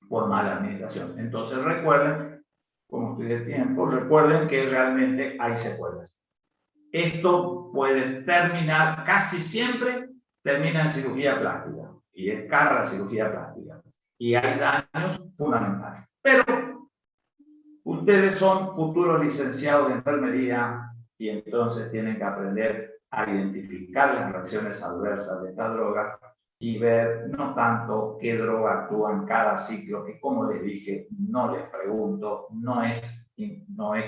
por mala administración. Entonces recuerden, como estoy de tiempo, recuerden que realmente hay secuelas. Esto puede terminar, casi siempre termina en cirugía plástica, y es cara la cirugía plástica, y hay daños fundamentales. Pero ustedes son futuros licenciados de enfermería, y entonces tienen que aprender a identificar las reacciones adversas de estas drogas y ver no tanto qué droga actúa en cada ciclo, que como les dije, no les pregunto, no es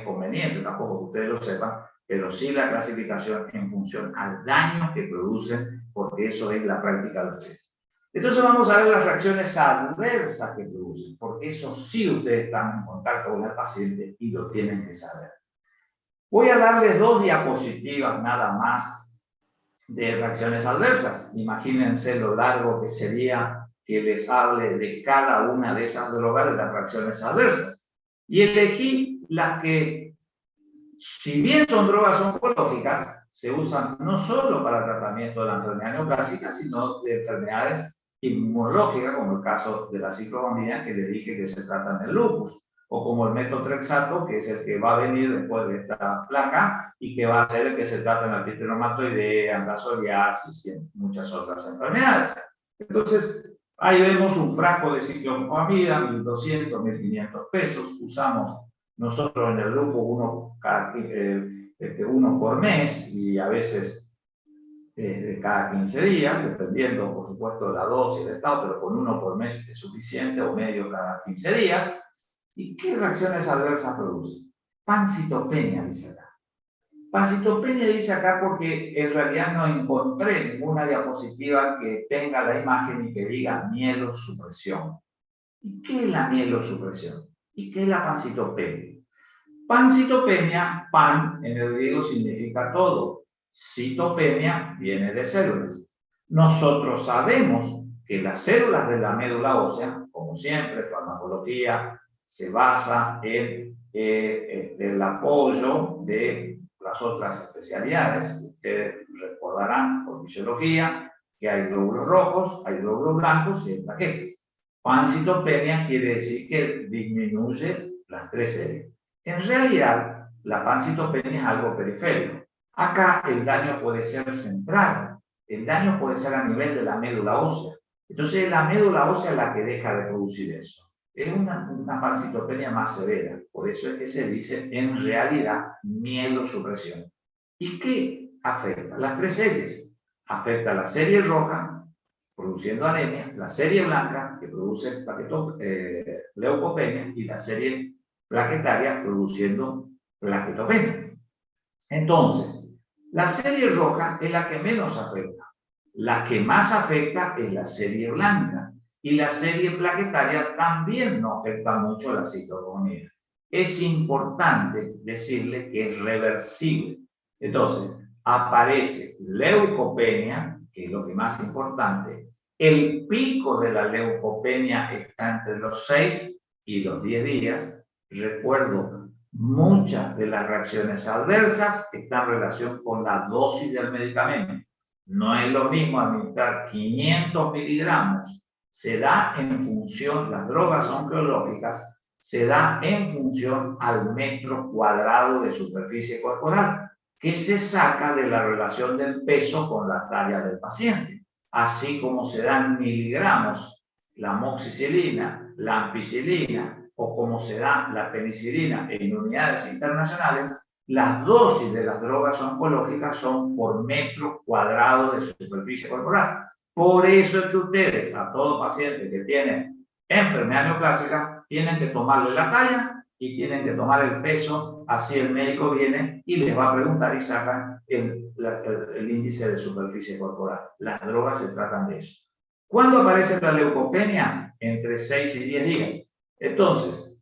conveniente tampoco que ustedes lo sepan, pero sí la clasificación en función al daño que producen, porque eso es la práctica de ustedes. Entonces vamos a ver las reacciones adversas que producen, porque eso sí ustedes están en contacto con el paciente y lo tienen que saber. Voy a darles 2 diapositivas nada más de reacciones adversas. Imagínense lo largo que sería que les hable de cada una de esas drogas, de las reacciones adversas. Y elegí las que, si bien son drogas oncológicas, se usan no solo para el tratamiento de la enfermedad neoplásica, sino de enfermedades inmunológicas, como el caso de la ciclopamida, que le dije que se trata en el lupus, o como el metotrexato, que es el que va a venir después de esta placa, y que va a ser el que se trata en la artritis reumatoidea, en la psoriasis y en muchas otras enfermedades. Entonces, ahí vemos un frasco de ciclopamida, 1.200, 1.500 pesos. Usamos nosotros en el grupo uno por mes, y a veces cada 15 días, dependiendo, por supuesto, de la dosis del estado, pero con 1 por mes es suficiente, o medio cada 15 días. ¿Y qué reacciones adversas produce? Pancitopenia, dice acá. Pancitopenia dice acá porque en realidad no encontré ninguna diapositiva que tenga la imagen y que diga mielosupresión. ¿Y qué es la mielosupresión? ¿Y qué es la pancitopenia? Pancitopenia, pan en el griego significa todo. Citopenia viene de células. Nosotros sabemos que las células de la médula ósea, como siempre, farmacología se basa en el apoyo de las otras especialidades. Ustedes recordarán por fisiología que hay glóbulos rojos, hay glóbulos blancos y hay plaquetas. Pancitopenia quiere decir que disminuye las 3 series. En realidad, la pancitopenia es algo periférico. Acá el daño puede ser central, el daño puede ser a nivel de la médula ósea. Entonces, la médula ósea es la que deja de producir eso. Es una pancitopenia más severa, por eso es que se dice en realidad mielosupresión. ¿Y qué afecta? Las 3 series. Afecta la serie roja, produciendo anemia, la serie blanca, que produce leucopenia, y la serie plaquetaria, produciendo plaquetopenia. Entonces, la serie roja es la que menos afecta. La que más afecta es la serie blanca. Y la serie plaquetaria también no afecta mucho a la ciclopamida. Es importante decirle que es reversible. Entonces, aparece leucopenia, que es lo que más importante. El pico de la leucopenia está entre los 6 y los 10 días. Recuerdo, muchas de las reacciones adversas están en relación con la dosis del medicamento. No es lo mismo administrar 500 miligramos. Se da en función, las drogas oncológicas, se da en función al metro cuadrado de superficie corporal, que se saca de la relación del peso con la talla del paciente. Así como se dan miligramos, la amoxicilina, la ampicilina, o como se da la penicilina en unidades internacionales, las dosis de las drogas oncológicas son por metro cuadrado de superficie corporal. Por eso es que ustedes, a todo paciente que tiene enfermedad neoplásica, tienen que tomarle la talla y tienen que tomar el peso, así el médico viene y les va a preguntar y sacan el índice de superficie corporal. Las drogas se tratan de eso. ¿Cuándo aparece la leucopenia? Entre 6 y 10 días. Entonces,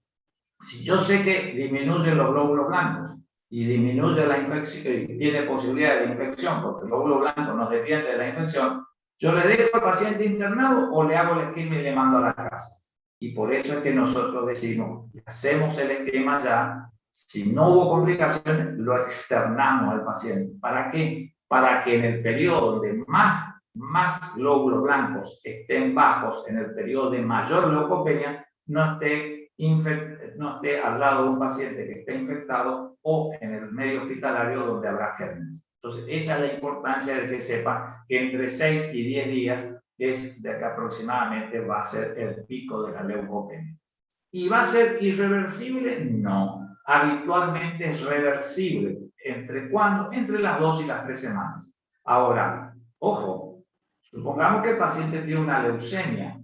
si yo sé que disminuye los glóbulos blancos y disminuye la infección, y tiene posibilidad de infección, porque el glóbulo blanco nos defiende de la infección, yo le dejo al paciente internado o le hago el esquema y le mando a la casa. Y por eso es que nosotros decimos, hacemos el esquema ya, si no hubo complicaciones, lo externamos al paciente. ¿Para qué? Para que en el periodo donde más glóbulos blancos estén bajos, en el periodo de mayor leucopenia, no esté al lado de un paciente que esté infectado o en el medio hospitalario donde habrá gérmenes. Entonces, esa es la importancia de que sepa que entre 6 y 10 días es de que aproximadamente va a ser el pico de la leucopenia. ¿Y va a ser irreversible? No. Habitualmente es reversible. ¿Entre cuándo? Entre las 2 y las 3 semanas. Ahora, ojo, supongamos que el paciente tiene una leucemia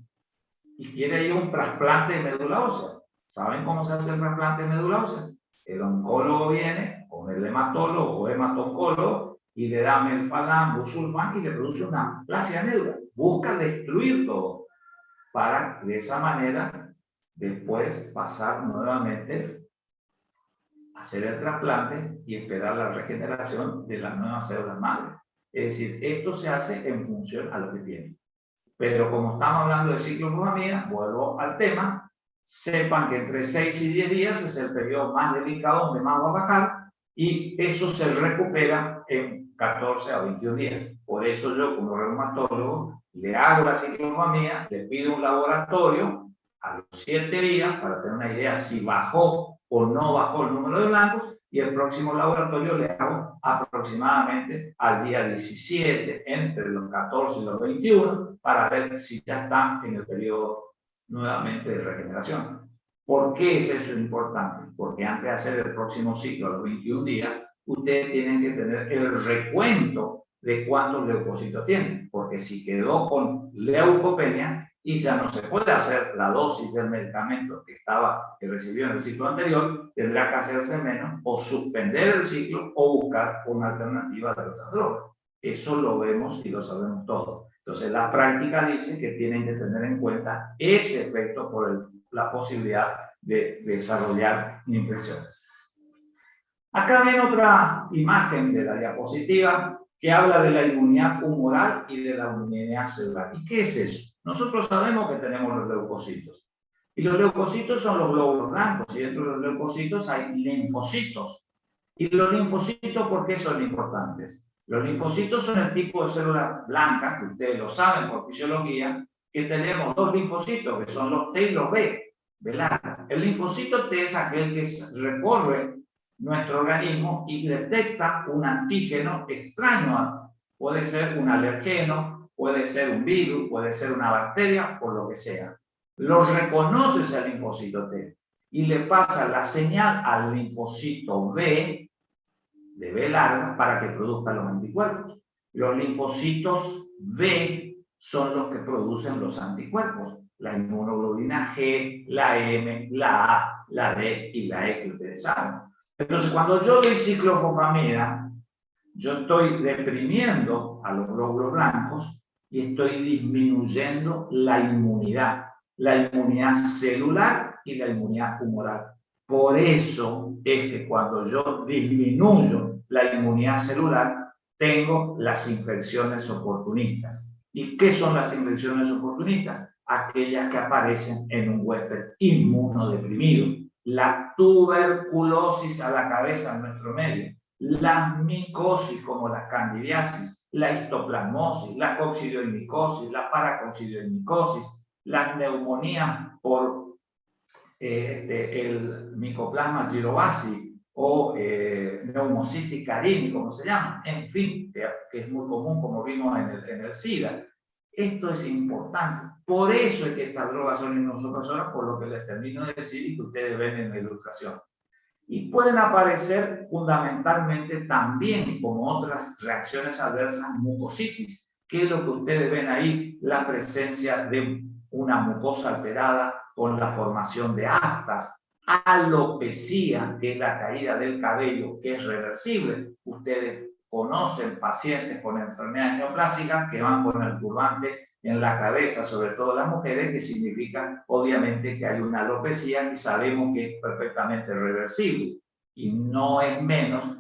y quiere ir a un trasplante de médula ósea. ¿Saben cómo se hace el trasplante de médula ósea? El oncólogo viene con el hematólogo o hematoncólogo y le da melphalan, busulfan y le produce una plasia de médula. Busca destruir todo para de esa manera después pasar nuevamente a hacer el trasplante y esperar la regeneración de las nuevas células madre. Es decir, esto se hace en función a lo que tiene. Pero como estamos hablando de ciclofosfamida, vuelvo al tema, sepan que entre 6 y 10 días es el periodo más delicado donde más va a bajar y eso se recupera en 14 a 21 días. Por eso yo como reumatólogo le hago la ciclofosfamida, le pido un laboratorio a los 7 días para tener una idea si bajó o no bajó el número de blancos y el próximo laboratorio le hago aproximadamente al día 17, entre los 14 y los 21, para ver si ya está en el periodo nuevamente de regeneración. ¿Por qué es eso importante? Porque antes de hacer el próximo ciclo a los 21 días, ustedes tienen que tener el recuento de cuántos leucocitos tienen, porque si quedó con leucopenia y ya no se puede hacer la dosis del medicamento que recibió en el ciclo anterior, tendrá que hacerse menos o suspender el ciclo o buscar una alternativa de otra droga. Eso lo vemos y lo sabemos todos. Entonces, la práctica dice que tienen que tener en cuenta ese efecto por la posibilidad de desarrollar infecciones. Acá ven otra imagen de la diapositiva que habla de la inmunidad humoral y de la inmunidad celular. ¿Y qué es eso? Nosotros sabemos que tenemos los leucocitos. Y los leucocitos son los glóbulos blancos. Y dentro de los leucocitos hay linfocitos. ¿Y los linfocitos por qué son importantes? Los linfocitos son el tipo de células blancas, que ustedes lo saben por fisiología, que tenemos dos linfocitos, que son los T y los B. ¿Verdad? El linfocito T es aquel que recorre nuestro organismo y detecta un antígeno extraño. Puede ser un alergeno, puede ser un virus, puede ser una bacteria, o lo que sea. Lo reconoce ese linfocito T y le pasa la señal al linfocito B, de B larga, para que produzca los anticuerpos. Los linfocitos B son los que producen los anticuerpos. La inmunoglobulina G, la M, la A, la D y la E que ustedes saben. Entonces, cuando yo doy ciclofosfamida, yo estoy deprimiendo a los glóbulos blancos y estoy disminuyendo la inmunidad celular y la inmunidad humoral. Por eso es que cuando yo disminuyo la inmunidad celular, tengo las infecciones oportunistas. ¿Y qué son las infecciones oportunistas? Aquellas que aparecen en un huésped inmunodeprimido. La tuberculosis a la cabeza en nuestro medio, la micosis como la candidiasis, la histoplasmosis, la coccidioidicosis, la paracoccidioidicosis, la neumonía por el Mycoplasma gyrovasi o Pneumocystis carini, como se llama, en fin, que es muy común como vimos en el SIDA. Esto es importante. Por eso es que estas drogas son inmunosupresoras, por lo que les termino de decir y que ustedes ven en la ilustración. Y pueden aparecer fundamentalmente también, como otras reacciones adversas, mucositis. ¿Qué es lo que ustedes ven ahí? La presencia de una mucosa alterada con la formación de aftas, alopecia, que es la caída del cabello, que es reversible. Ustedes conocen pacientes con enfermedades neoplásicas que van con el turbante en la cabeza, sobre todo las mujeres, que significa obviamente que hay una alopecia y sabemos que es perfectamente reversible. Y no es menos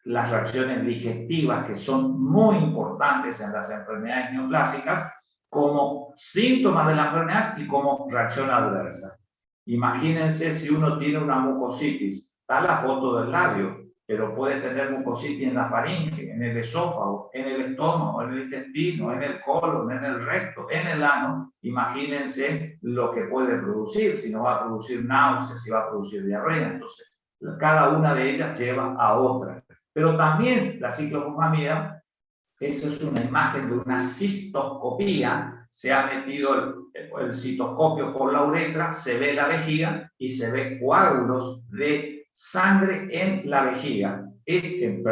las reacciones digestivas, que son muy importantes en las enfermedades neoplásicas, como síntomas de la enfermedad y como reacción adversa. Imagínense si uno tiene una mucositis, está la foto del labio, pero puede tener mucositis en la faringe, en el esófago, en el estómago, en el intestino, en el colon, en el recto, en el ano. Imagínense lo que puede producir, si no va a producir náuseas, si va a producir diarrea. Entonces, cada una de ellas lleva a otra. Pero también la ciclofosfamida, esa es una imagen de una cistoscopía, se ha metido el citoscopio por la uretra, se ve la vejiga y se ve coágulos de sangre en la vejiga, en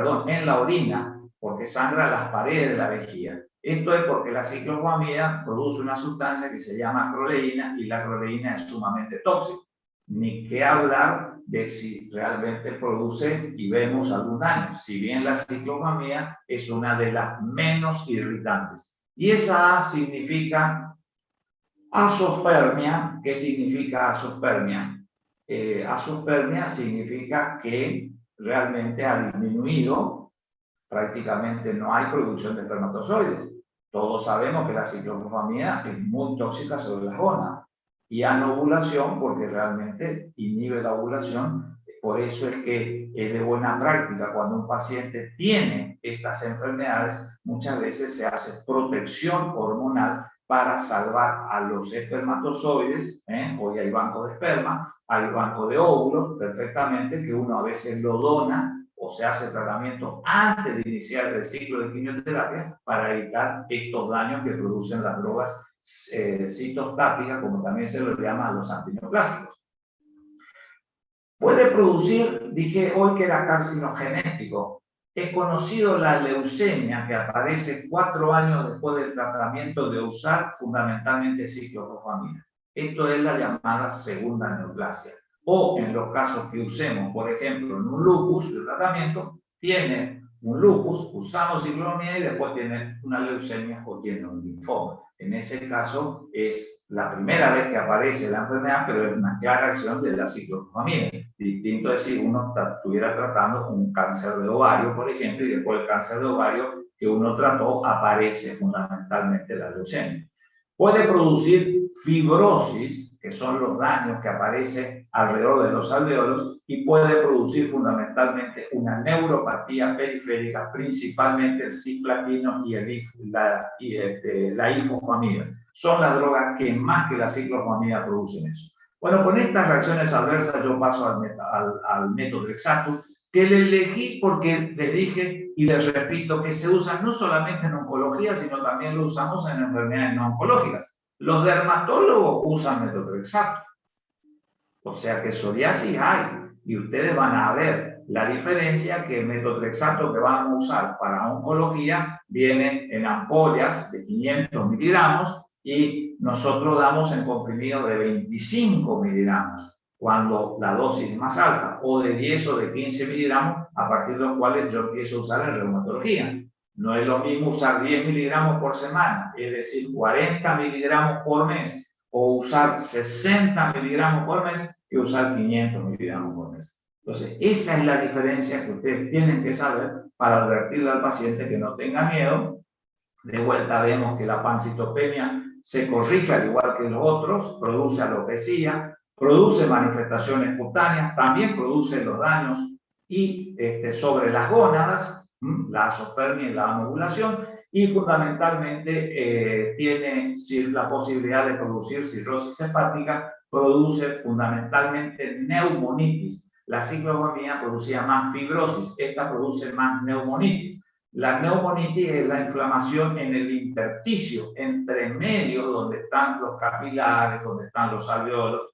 la orina, porque sangra las paredes de la vejiga. Esto es porque la ciclofosfamida produce una sustancia que se llama acroleína y la acroleína es sumamente tóxica. Ni qué hablar de si realmente produce y vemos algún daño. Si bien la ciclofosfamida es una de las menos irritantes. Y esa A significa azospermia. ¿Qué significa azospermia? Azospermia significa que realmente ha disminuido, prácticamente no hay producción de espermatozoides. Todos sabemos que la ciclofosfamida es muy tóxica sobre las gónadas. Y anovulación, porque realmente inhibe la ovulación. Por eso es que es de buena práctica cuando un paciente tiene estas enfermedades, muchas veces se hace protección hormonal para salvar a los espermatozoides. Hoy hay bancos de esperma, hay bancos de óvulos, perfectamente, que uno a veces lo dona o se hace tratamiento antes de iniciar el ciclo de quimioterapia para evitar estos daños que producen las drogas citostáticas, como también se lo llama a los antineoplásicos. Puede producir, dije hoy que era carcinogenético. Es conocido la leucemia, que aparece 4 años después del tratamiento de usar fundamentalmente ciclofosfamida. Esto es la llamada segunda neoplasia. O en los casos que usemos, por ejemplo, en un lupus, el tratamiento tiene un lupus, usamos ciclofosfamida y después tiene una leucemia o tiene un linfoma. En ese caso es la primera vez que aparece la enfermedad, pero es una clara acción de la ciclofosfamida. Distinto es si uno estuviera tratando un cáncer de ovario, por ejemplo, y después el cáncer de ovario que uno trató aparece fundamentalmente la leucemia. Puede producir fibrosis, que son los daños que aparecen alrededor de los alvéolos, y puede producir fundamentalmente una neuropatía periférica, principalmente el cisplatino y la ifosfamida. Son las drogas que más que la ciclofosfamida producen eso. Bueno, con estas reacciones adversas yo paso al metotrexato, que le elegí porque les dije y les repito que se usa no solamente en oncología, sino también lo usamos en enfermedades no oncológicas. Los dermatólogos usan metotrexato. O sea que psoriasis hay, y ustedes van a ver la diferencia, que el metotrexato que vamos a usar para oncología viene en ampollas de 500 miligramos y nosotros damos en comprimidos de 25 miligramos cuando la dosis es más alta, o de 10 o de 15 miligramos, a partir de los cuales yo empiezo a usar en reumatología. No es lo mismo usar 10 miligramos por semana, es decir, 40 miligramos por mes, o usar 60 miligramos por mes, que usar 500 miligramos por mes. Entonces, esa es la diferencia que ustedes tienen que saber para advertirle al paciente que no tenga miedo. De vuelta vemos que la pancitopenia se corrige al igual que los otros, produce alopecia, produce manifestaciones cutáneas, también produce los daños y sobre las gónadas, la azospermia y la anovulación, y fundamentalmente tiene la posibilidad de producir cirrosis hepática, produce fundamentalmente neumonitis. La ciclofosfamida producía más fibrosis, esta produce más neumonitis. La neumonitis es la inflamación en el intersticio, entre medio, donde están los capilares, donde están los alvéolos.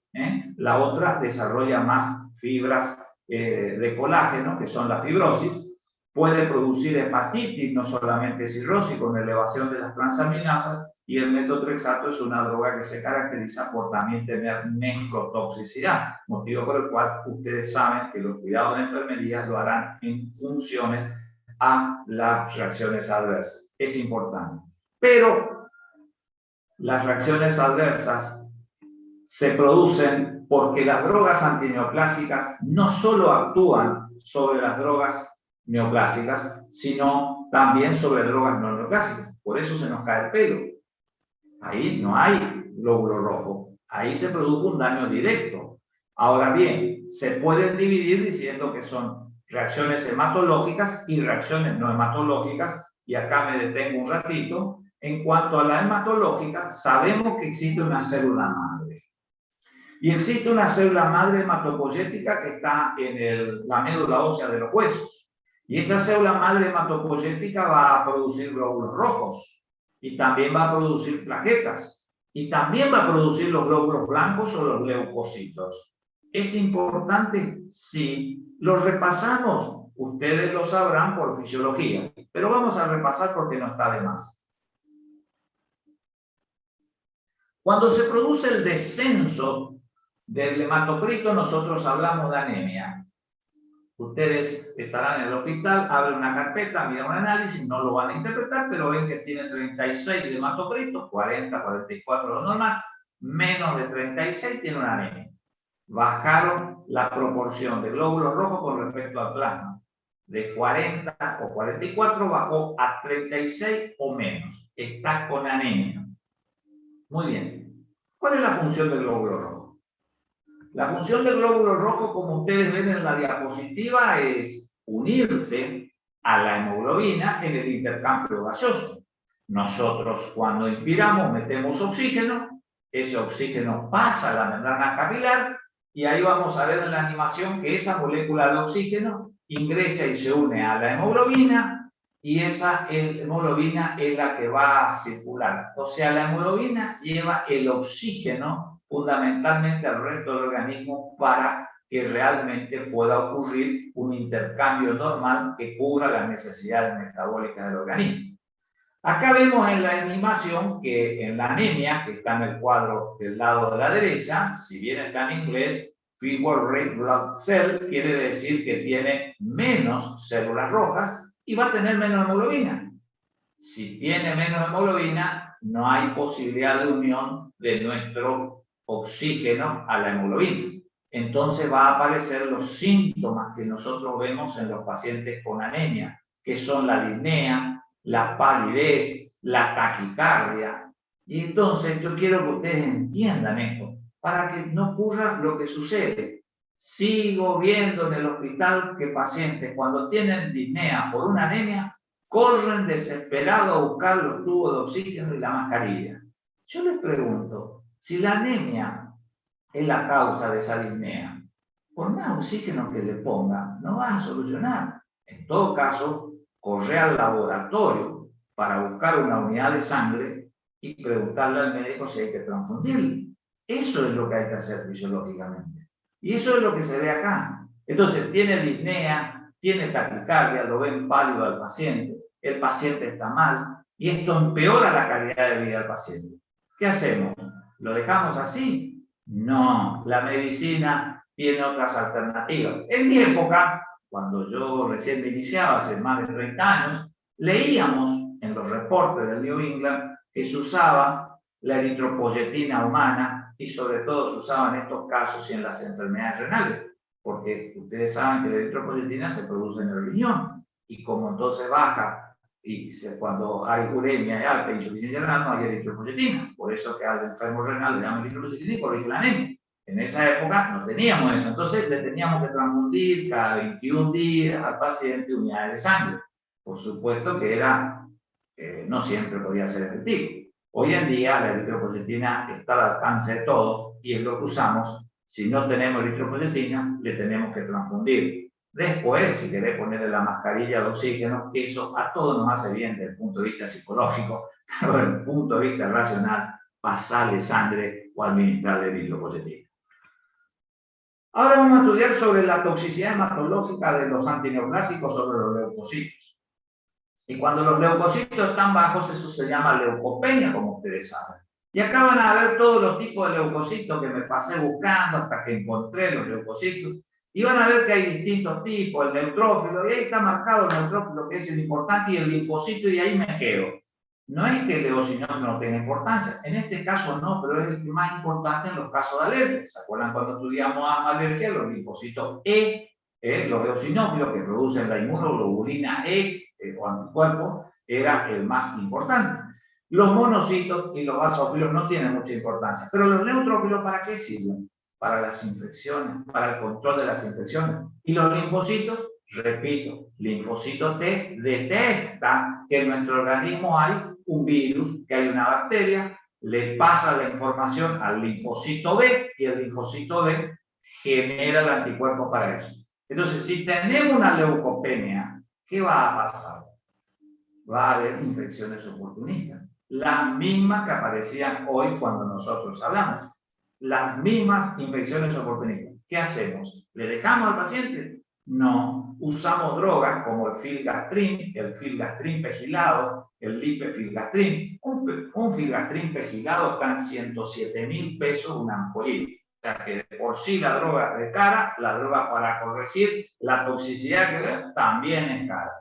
La otra desarrolla más fibras de colágeno, que son la fibrosis. puede producir hepatitis, no solamente cirrosis, con elevación de las transaminasas, y el metotrexato es una droga que se caracteriza por también tener nefrotoxicidad, motivo por el cual ustedes saben que los cuidados de enfermería lo harán en funciones a las reacciones adversas. Es importante. Pero las reacciones adversas se producen porque las drogas antineoplásicas no solo actúan sobre las drogas neoplásicas, sino también sobre drogas no neoplásicas. Por eso se nos cae el pelo. Ahí no hay glóbulo rojo. Ahí se produce un daño directo. Ahora bien, se pueden dividir diciendo que son reacciones hematológicas y reacciones no hematológicas. Y acá me detengo un ratito. En cuanto a la hematológica, sabemos que existe una célula madre. Y existe una célula madre hematopoyética que está en la médula ósea de los huesos. Y esa célula madre hematopoyética va a producir glóbulos rojos. Y también va a producir plaquetas. Y también va a producir los glóbulos blancos o los leucocitos. ¿Es importante? Sí. Lo repasamos. Ustedes lo sabrán por fisiología. Pero vamos a repasar porque no está de más. Cuando se produce el descenso del hematocrito, nosotros hablamos de anemia. Ustedes estarán en el hospital, abren una carpeta, miran un análisis, no lo van a interpretar, pero ven que tiene 36 de hematocrito, 40, 44 lo normal, menos de 36 tiene una anemia. Bajaron la proporción de glóbulos rojos con respecto al plasma. De 40 o 44 bajó a 36 o menos. Está con anemia. Muy bien. ¿Cuál es la función del glóbulo rojo? La función del glóbulo rojo, como ustedes ven en la diapositiva, es unirse a la hemoglobina en el intercambio gaseoso. Nosotros, cuando inspiramos, metemos oxígeno, ese oxígeno pasa a la membrana capilar, y ahí vamos a ver en la animación que esa molécula de oxígeno ingresa y se une a la hemoglobina, y esa hemoglobina es la que va a circular. O sea, la hemoglobina lleva el oxígeno fundamentalmente al resto del organismo para que realmente pueda ocurrir un intercambio normal que cubra las necesidades metabólicas del organismo. Acá vemos en la animación que en la anemia, que está en el cuadro del lado de la derecha, si bien está en inglés, fewer red blood cell, quiere decir que tiene menos células rojas y va a tener menos hemoglobina. Si tiene menos hemoglobina, no hay posibilidad de unión de nuestro oxígeno a la hemoglobina. Entonces va a aparecer los síntomas que nosotros vemos en los pacientes con anemia, que son la disnea, la palidez, la taquicardia. Y entonces yo quiero que ustedes entiendan esto, para que no ocurra lo que sucede. Sigo viendo en el hospital que pacientes cuando tienen disnea por una anemia, corren desesperados a buscar los tubos de oxígeno y la mascarilla. Yo les pregunto, si la anemia es la causa de esa disnea, por más oxígeno que le ponga, no va a solucionar. En todo caso, corre al laboratorio para buscar una unidad de sangre y preguntarle al médico si hay que transfundirle. Eso es lo que hay que hacer fisiológicamente. Y eso es lo que se ve acá. Entonces, tiene disnea, tiene taquicardia, lo ven pálido al paciente, el paciente está mal, y esto empeora la calidad de vida del paciente. ¿Qué hacemos? ¿Lo dejamos así? No, la medicina tiene otras alternativas. En mi época, cuando yo recién me iniciaba, hace más de 30 años, leíamos en los reportes del New England que se usaba la eritropoyetina humana y sobre todo se usaba en estos casos y en las enfermedades renales, porque ustedes saben que la eritropoyetina se produce en el riñón y como entonces baja y cuando hay uremia alta e insuficiencia renal no hay eritropoyetina, por eso que al enfermo renal le damos eritropoyetina y corrige la anemia. En esa época no teníamos eso, entonces le teníamos que transfundir cada 21 días al paciente unidades de sangre. Por supuesto que no siempre podía ser efectivo. Hoy en día la eritropoyetina está al alcance de todos y es lo que usamos. Si no tenemos eritropoyetina, le tenemos que transfundir. Después, si querés ponerle la mascarilla de oxígeno, eso a todos nos hace bien desde el punto de vista psicológico, pero desde el punto de vista racional, pasarle sangre o administrarle eritropoyetina. Ahora vamos a estudiar sobre la toxicidad hematológica de los antineoplásicos sobre los leucocitos. Y cuando los leucocitos están bajos, eso se llama leucopenia, como ustedes saben. Y acá van a ver todos los tipos de leucocitos que me pasé buscando hasta que encontré los leucocitos. Y van a ver que hay distintos tipos, el neutrófilo, y ahí está marcado el neutrófilo, que es el importante, y el linfocito, y ahí me quedo. No es que el eosinófilo no tenga importancia, en este caso no, pero es el más importante en los casos de alergia. ¿Se acuerdan cuando estudiamos alergia? Los linfocitos E, los eosinófilos que producen la inmunoglobulina E o anticuerpos, era el más importante. Los monocitos y los basófilos no tienen mucha importancia, pero los neutrófilos, ¿para qué sirven? Para las infecciones, para el control de las infecciones. Y los linfocitos, repito, linfocito T detecta que en nuestro organismo hay un virus, que hay una bacteria, le pasa la información al linfocito B y el linfocito B genera el anticuerpo para eso. Entonces, si tenemos una leucopenia, ¿qué va a pasar? Va a haber infecciones oportunistas, las mismas que aparecían hoy cuando nosotros hablamos, las mismas infecciones oportunistas. ¿Qué hacemos? ¿Le dejamos al paciente? No, usamos drogas como el filgastrin pegilado, el lipefilgastrin. Un filgastrin pegilado está en 107.000 pesos una ampollita. O sea que de por sí la droga es cara, la droga para corregir la toxicidad que ve también es cara.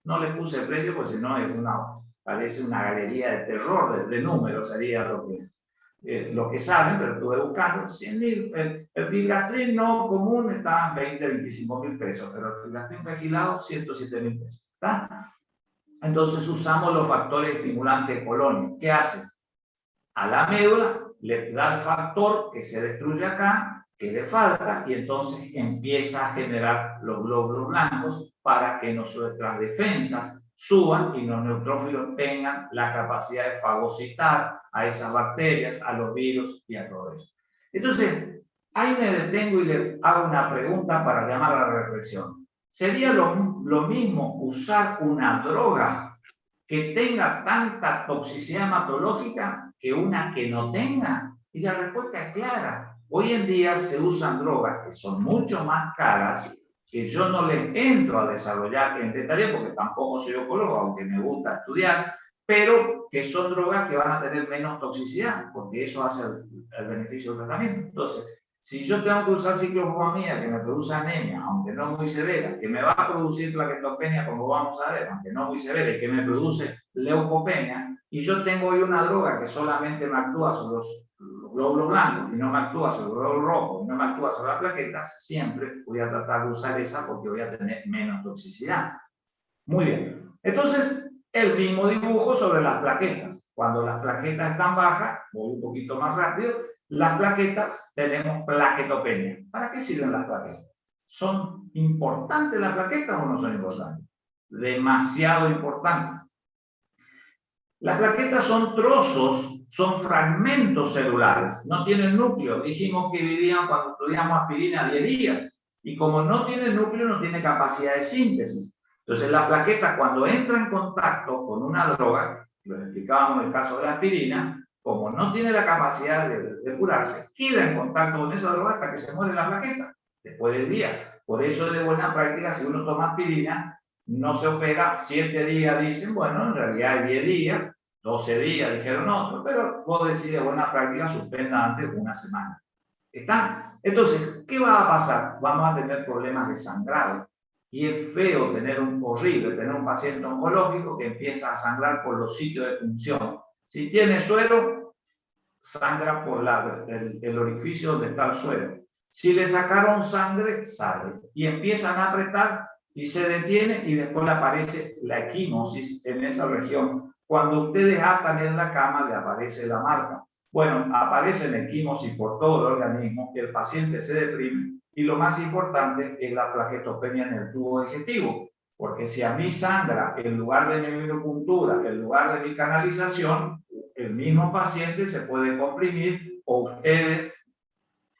No le puse precio porque si no parece una galería de terror de números, sería lo que saben, pero estuve buscando. 100.000, el filgastrin no común está en 20-25.000 pesos, pero el filgastrin vigilado 107.000 pesos. ¿Está? Entonces usamos los factores estimulantes de Colonio. ¿Qué hace? A la médula le da el factor que se destruye acá, que le falta, y entonces empieza a generar los glóbulos blancos para que nuestras defensas suban y los neutrófilos tengan la capacidad de fagocitar a esas bacterias, a los virus y a todo eso. Entonces, ahí me detengo y le hago una pregunta para llamar a la reflexión. ¿Sería lo mismo usar una droga que tenga tanta toxicidad hematológica que una que no tenga? Y la respuesta es clara. Hoy en día se usan drogas que son mucho más caras, que yo no les entro a desarrollar en detalle porque tampoco soy oncólogo, aunque me gusta estudiar, pero que son drogas que van a tener menos toxicidad, porque eso hace el beneficio del tratamiento. Entonces, si yo tengo que usar ciclofosfamida que me produce anemia, aunque no muy severa, que me va a producir plaquetopenia, como vamos a ver, aunque no muy severa, y que me produce leucopenia, y yo tengo hoy una droga que solamente me actúa sobre los glóbulos blancos y no me actúa sobre los glóbulos rojos, y no me actúa sobre las plaquetas, siempre voy a tratar de usar esa porque voy a tener menos toxicidad. Muy bien. Entonces, el mismo dibujo sobre las plaquetas. Cuando las plaquetas están bajas, voy un poquito más rápido, las plaquetas tenemos plaquetopenia. ¿Para qué sirven las plaquetas? ¿Son importantes las plaquetas o no son importantes? Demasiado importantes. Las plaquetas son trozos, son fragmentos celulares, no tienen núcleo. Dijimos que vivían cuando estudiamos aspirina 10 días. Y como no tiene núcleo, no tiene capacidad de síntesis. Entonces la plaqueta cuando entra en contacto con una droga, lo explicábamos en el caso de la aspirina, como no tiene la capacidad de curarse, queda en contacto con esa droga hasta que se muere la plaqueta, después del día. Por eso es de buena práctica, si uno toma aspirina, no se opera 7 días, dicen, bueno, en realidad hay 10 días, 12 días, dijeron otros, pero vos decís de buena práctica, suspenda antes de una semana. ¿Está? Entonces, ¿qué va a pasar? Vamos a tener problemas de sangrado. Y es feo horrible tener un paciente oncológico que empieza a sangrar por los sitios de punción. Si tiene suero, sangra por el orificio donde está el suero. Si le sacaron sangre, sale. Y empiezan a apretar y se detiene y después le aparece la equimosis en esa región. Cuando ustedes atan en la cama, le aparece la marca. Bueno, aparece la equimosis por todo el organismo, el paciente se deprime y lo más importante es la plaquetopenia en el tubo digestivo. Porque si a mí sangra en lugar de mi venopuntura, en lugar de mi canalización, el mismo paciente se puede comprimir o ustedes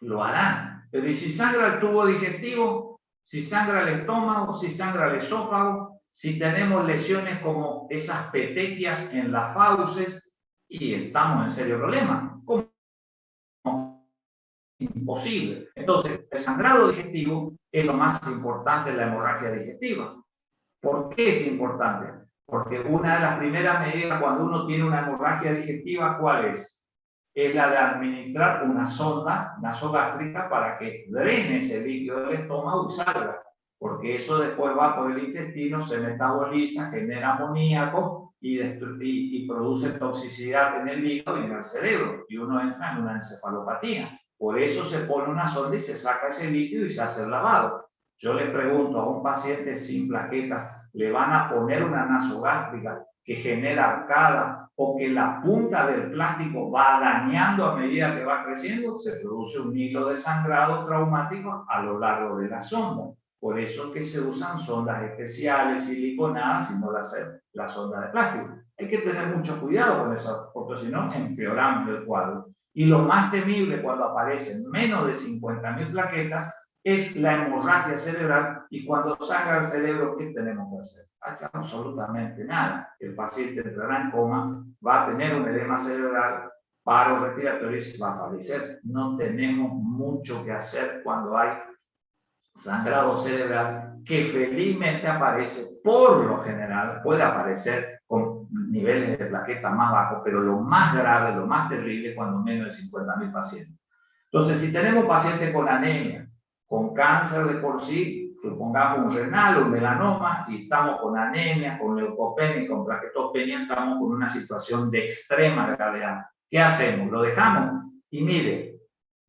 lo harán. Pero ¿y si sangra el tubo digestivo? Si sangra el estómago, si sangra el esófago, si tenemos lesiones como esas petequias en las fauces, y estamos en serio problema. ¿Cómo? imposible. Entonces, el sangrado digestivo es lo más importante en la hemorragia digestiva. ¿Por qué es importante? Porque una de las primeras medidas cuando uno tiene una hemorragia digestiva, ¿cuál es? Es la de administrar una sonda nasogástrica para que drene ese líquido del estómago y salga, porque eso después va por el intestino, se metaboliza, genera amoníaco y produce toxicidad en el hígado y en el cerebro, y uno entra en una encefalopatía. Por eso se pone una sonda y se saca ese líquido y se hace el lavado. Yo le pregunto a un paciente sin plaquetas, ¿le van a poner una nasogástrica que genera arcada o que la punta del plástico va dañando a medida que va creciendo? Se produce un hilo de sangrado traumático a lo largo de la sonda. Por eso es que se usan sondas especiales, siliconadas, y no la sonda de plástico. Hay que tener mucho cuidado con eso, porque si no, empeoramos el cuadro. Y lo más temible cuando aparecen menos de 50.000 plaquetas es la hemorragia cerebral, y cuando sangra el cerebro, ¿qué tenemos que hacer? Absolutamente nada. El paciente entrará en coma, va a tener un edema cerebral, paro respiratorio y se va a fallecer. No tenemos mucho que hacer cuando hay sangrado cerebral, que felizmente aparece por lo general, puede aparecer con niveles de plaquetas más bajos, pero lo más grave, lo más terrible, cuando menos de 50.000 pacientes. Entonces, si tenemos pacientes con anemia, con cáncer de por sí, supongamos un renal, un melanoma, y estamos con anemia, con leucopenia y con plaquetopenia, estamos con una situación de extrema gravedad. ¿Qué hacemos? ¿Lo dejamos? Y mire,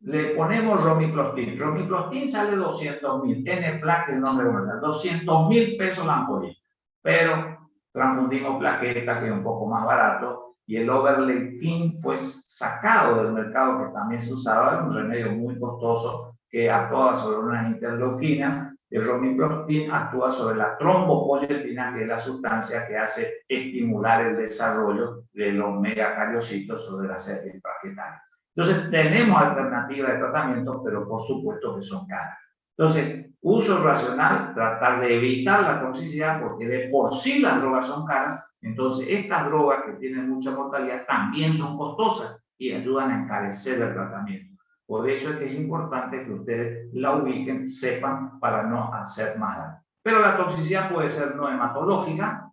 le ponemos romiflostin. Romiflostin sale 200.000, N-Plaque, el nombre comercial, 200.000 pesos la ampollita. Pero transfundimos plaqueta, que es un poco más barato, y el Overleipin fue sacado del mercado, que también se usaba, era un remedio muy costoso, que actuaba sobre unas interleuquinas. El romiflostin actúa sobre la trombopoyetina, que es la sustancia que hace estimular el desarrollo de los megacariocitos o de las células plaquetarias. Entonces, tenemos alternativas de tratamiento, pero por supuesto que son caras. Entonces, uso racional, tratar de evitar la toxicidad, porque de por sí las drogas son caras. Entonces, estas drogas que tienen mucha mortalidad también son costosas y ayudan a encarecer el tratamiento. Por eso es que es importante que ustedes la ubiquen, sepan, para no hacer mal. Pero la toxicidad puede ser no hematológica,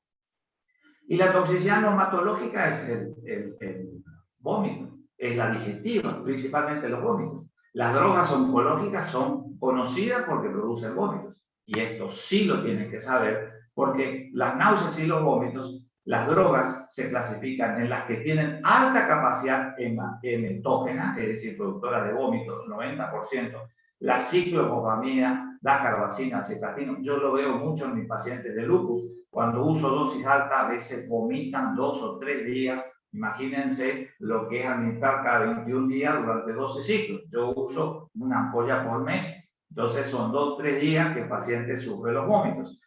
y la toxicidad no hematológica es el vómito, es la digestiva, principalmente los vómitos. Las drogas oncológicas son conocidas porque producen vómitos, y esto sí lo tienen que saber, porque las náuseas y los vómitos, las drogas se clasifican en las que tienen alta capacidad emetógena, es decir, productoras de vómitos, 90%, la ciclopopamida, la carbazina, acetacino. Yo lo veo mucho en mis pacientes de lupus. Cuando uso dosis alta, a veces vomitan 2 o 3 días. Imagínense lo que es administrar cada 21 días durante 12 ciclos. Yo uso una ampolla por mes, entonces son 2 o 3 días que el paciente sufre los vómitos.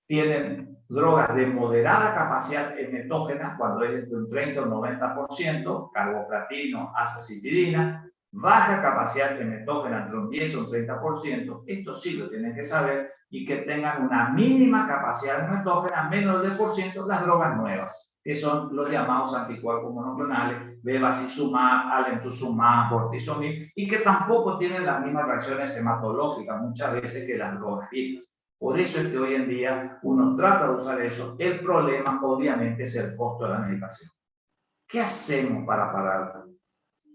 Tienen drogas de moderada capacidad emetógena, cuando es entre un 30 o un 90%, carboplatino, azacitidina, baja capacidad emetógena entre un 10 o un 30%, esto sí lo tienen que saber, y que tengan una mínima capacidad emetógena, menos del 10%, las drogas nuevas, que son los llamados anticuerpos monoclonales, bevacizumab, alemtuzumab, bortizomib, y que tampoco tienen las mismas reacciones hematológicas muchas veces que las drogas viejas. Por eso es que hoy en día uno trata de usar eso. El problema, obviamente, es el costo de la medicación. ¿Qué hacemos para parar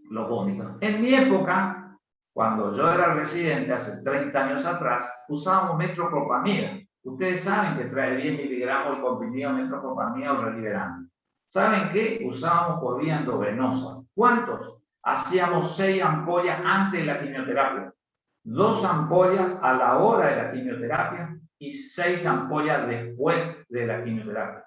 los vómitos? En mi época, cuando yo era residente, hace 30 años atrás, usábamos metoclopramida. Ustedes saben que trae 10 miligramos el comprimido metoclopramida o Reliberán. ¿Saben qué? Usábamos por vía endovenosa. ¿Cuántos? Hacíamos 6 ampollas antes de la quimioterapia, 2 ampollas a la hora de la quimioterapia y 6 ampollas después de la quimioterapia.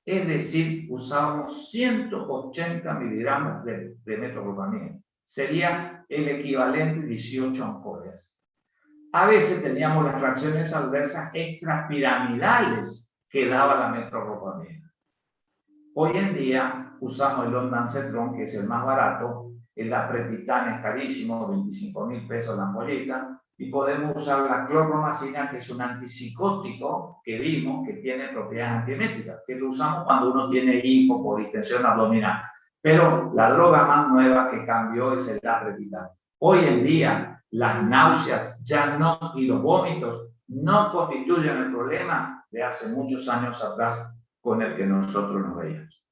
Es decir, usábamos 180 miligramos de metoclopramida. Sería el equivalente a 18 ampollas. A veces teníamos las reacciones adversas extrapiramidales que daba la metoclopramida. Hoy en día usamos el ondansetron, que es el más barato. El aprepitán es carísimo, 25.000 pesos la ampollita, y podemos usar la clorpromacina, que es un antipsicótico que vimos que tiene propiedades antieméticas, que lo usamos cuando uno tiene hipo por distensión abdominal. Pero la droga más nueva que cambió es el aprepitán. Hoy en día, las náuseas ya no, y los vómitos no constituyen el problema de hace muchos años atrás con el que nosotros nos veíamos.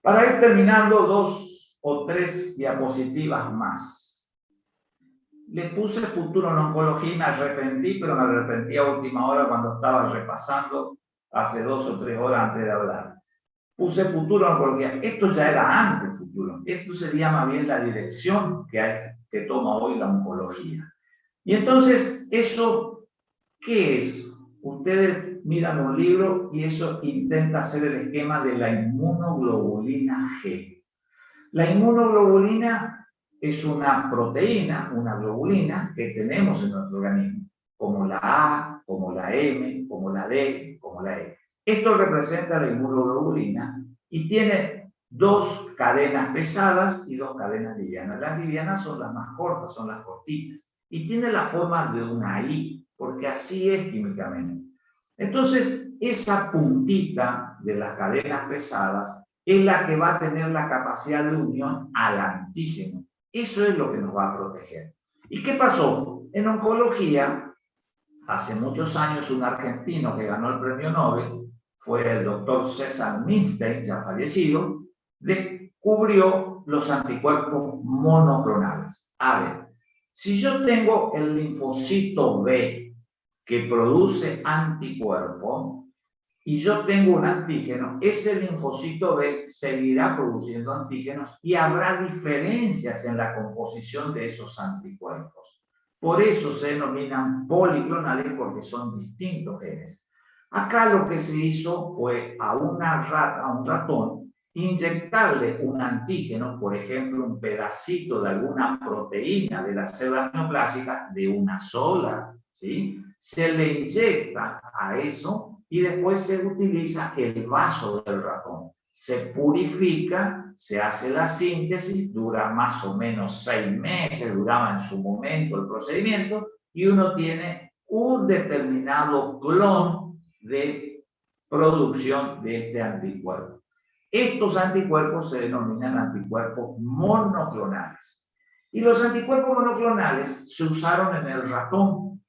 Para ir terminando, 2 o 3 diapositivas más. Le puse futuro en oncología y me arrepentí, pero me arrepentí a última hora cuando estaba repasando hace 2 o 3 horas antes de hablar. Puse futuro en oncología. Esto ya era antes futuro. Esto sería más bien la dirección que toma hoy la oncología. Y entonces, ¿eso qué es? Ustedes miran un libro y eso intenta hacer el esquema de la inmunoglobulina G. La inmunoglobulina es una proteína, una globulina que tenemos en nuestro organismo, como la A, como la M, como la D, como la E. Esto representa la inmunoglobulina y tiene 2 cadenas pesadas y 2 cadenas livianas. Las livianas son las más cortas, son las cortitas. Y tiene la forma de una I, porque así es químicamente. Entonces, esa puntita de las cadenas pesadas es la que va a tener la capacidad de unión al antígeno. Eso es lo que nos va a proteger. ¿Y qué pasó? En oncología, hace muchos años, un argentino que ganó el premio Nobel, fue el doctor César Milstein, ya fallecido, descubrió los anticuerpos monoclonales. A ver, si yo tengo el linfocito B que produce anticuerpo, y yo tengo un antígeno, ese linfocito B seguirá produciendo antígenos y habrá diferencias en la composición de esos anticuerpos. Por eso se denominan policlonales, porque son distintos genes. Acá lo que se hizo fue a un ratón, inyectarle un antígeno, por ejemplo, un pedacito de alguna proteína de la célula neoplásica de una sola, ¿sí? Se le inyecta a eso y después se utiliza el vaso del ratón. Se purifica, se hace la síntesis, dura más o menos 6 meses, duraba en su momento el procedimiento, y uno tiene un determinado clon de producción de este anticuerpo. Estos anticuerpos se denominan anticuerpos monoclonales. Y los anticuerpos monoclonales se usaron en el ratón,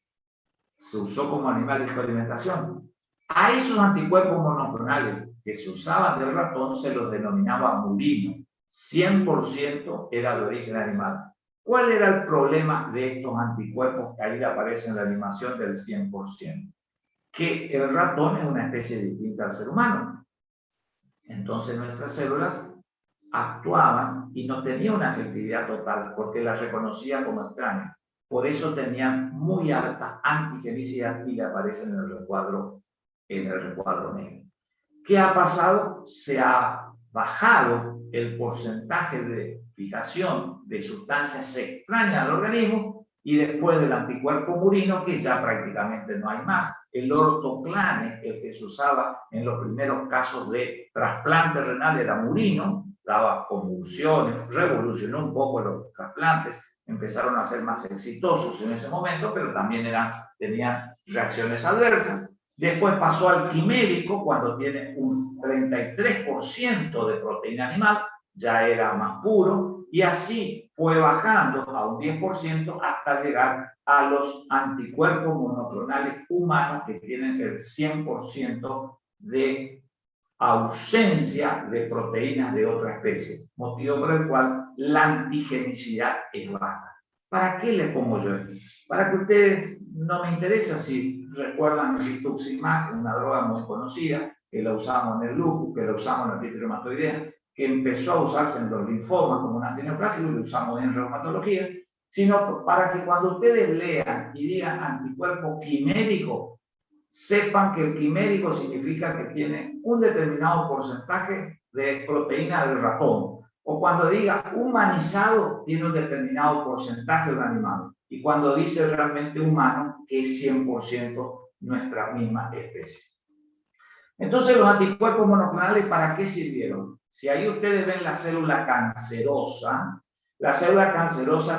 se usó como animal de experimentación. A esos anticuerpos monoclonales que se usaban del ratón se los denominaba murino. 100% era de origen animal. ¿Cuál era el problema de estos anticuerpos que ahí aparece en la animación del 100%? Que el ratón es una especie distinta al ser humano. Entonces nuestras células actuaban y no tenían una efectividad total porque las reconocía como extrañas. Por eso tenían muy alta antigenicidad y le aparecen en el recuadro negro. ¿Qué ha pasado? Se ha bajado el porcentaje de fijación de sustancias extrañas al organismo y después del anticuerpo murino, que ya prácticamente no hay más. El ortoclane, el que se usaba en los primeros casos de trasplante renal, era murino, daba convulsiones, revolucionó un poco los trasplantes, empezaron a ser más exitosos en ese momento, pero también tenían reacciones adversas. Después pasó al quimérico, cuando tiene un 33% de proteína animal, ya era más puro, y así fue bajando a un 10% hasta llegar a los anticuerpos monoclonales humanos que tienen el 100% de ausencia de proteínas de otra especie, motivo por el cual la antigenicidad es baja. ¿Para qué le pongo yo esto? Para que ustedes, no me interesa si recuerdan rituximab, una droga muy conocida, que la usamos en el lupus, que la usamos en la artritis reumatoidea, que empezó a usarse en los linfomas como un antineoplásico y lo usamos en reumatología, sino para que cuando ustedes lean y digan anticuerpo quimérico, sepan que el quimérico significa que tiene un determinado porcentaje de proteína del ratón. O cuando diga humanizado, tiene un determinado porcentaje de un animal. Y cuando dice realmente humano, que es 100% nuestra misma especie. Entonces, los anticuerpos monoclonales, ¿para qué sirvieron? Si ahí ustedes ven la célula cancerosa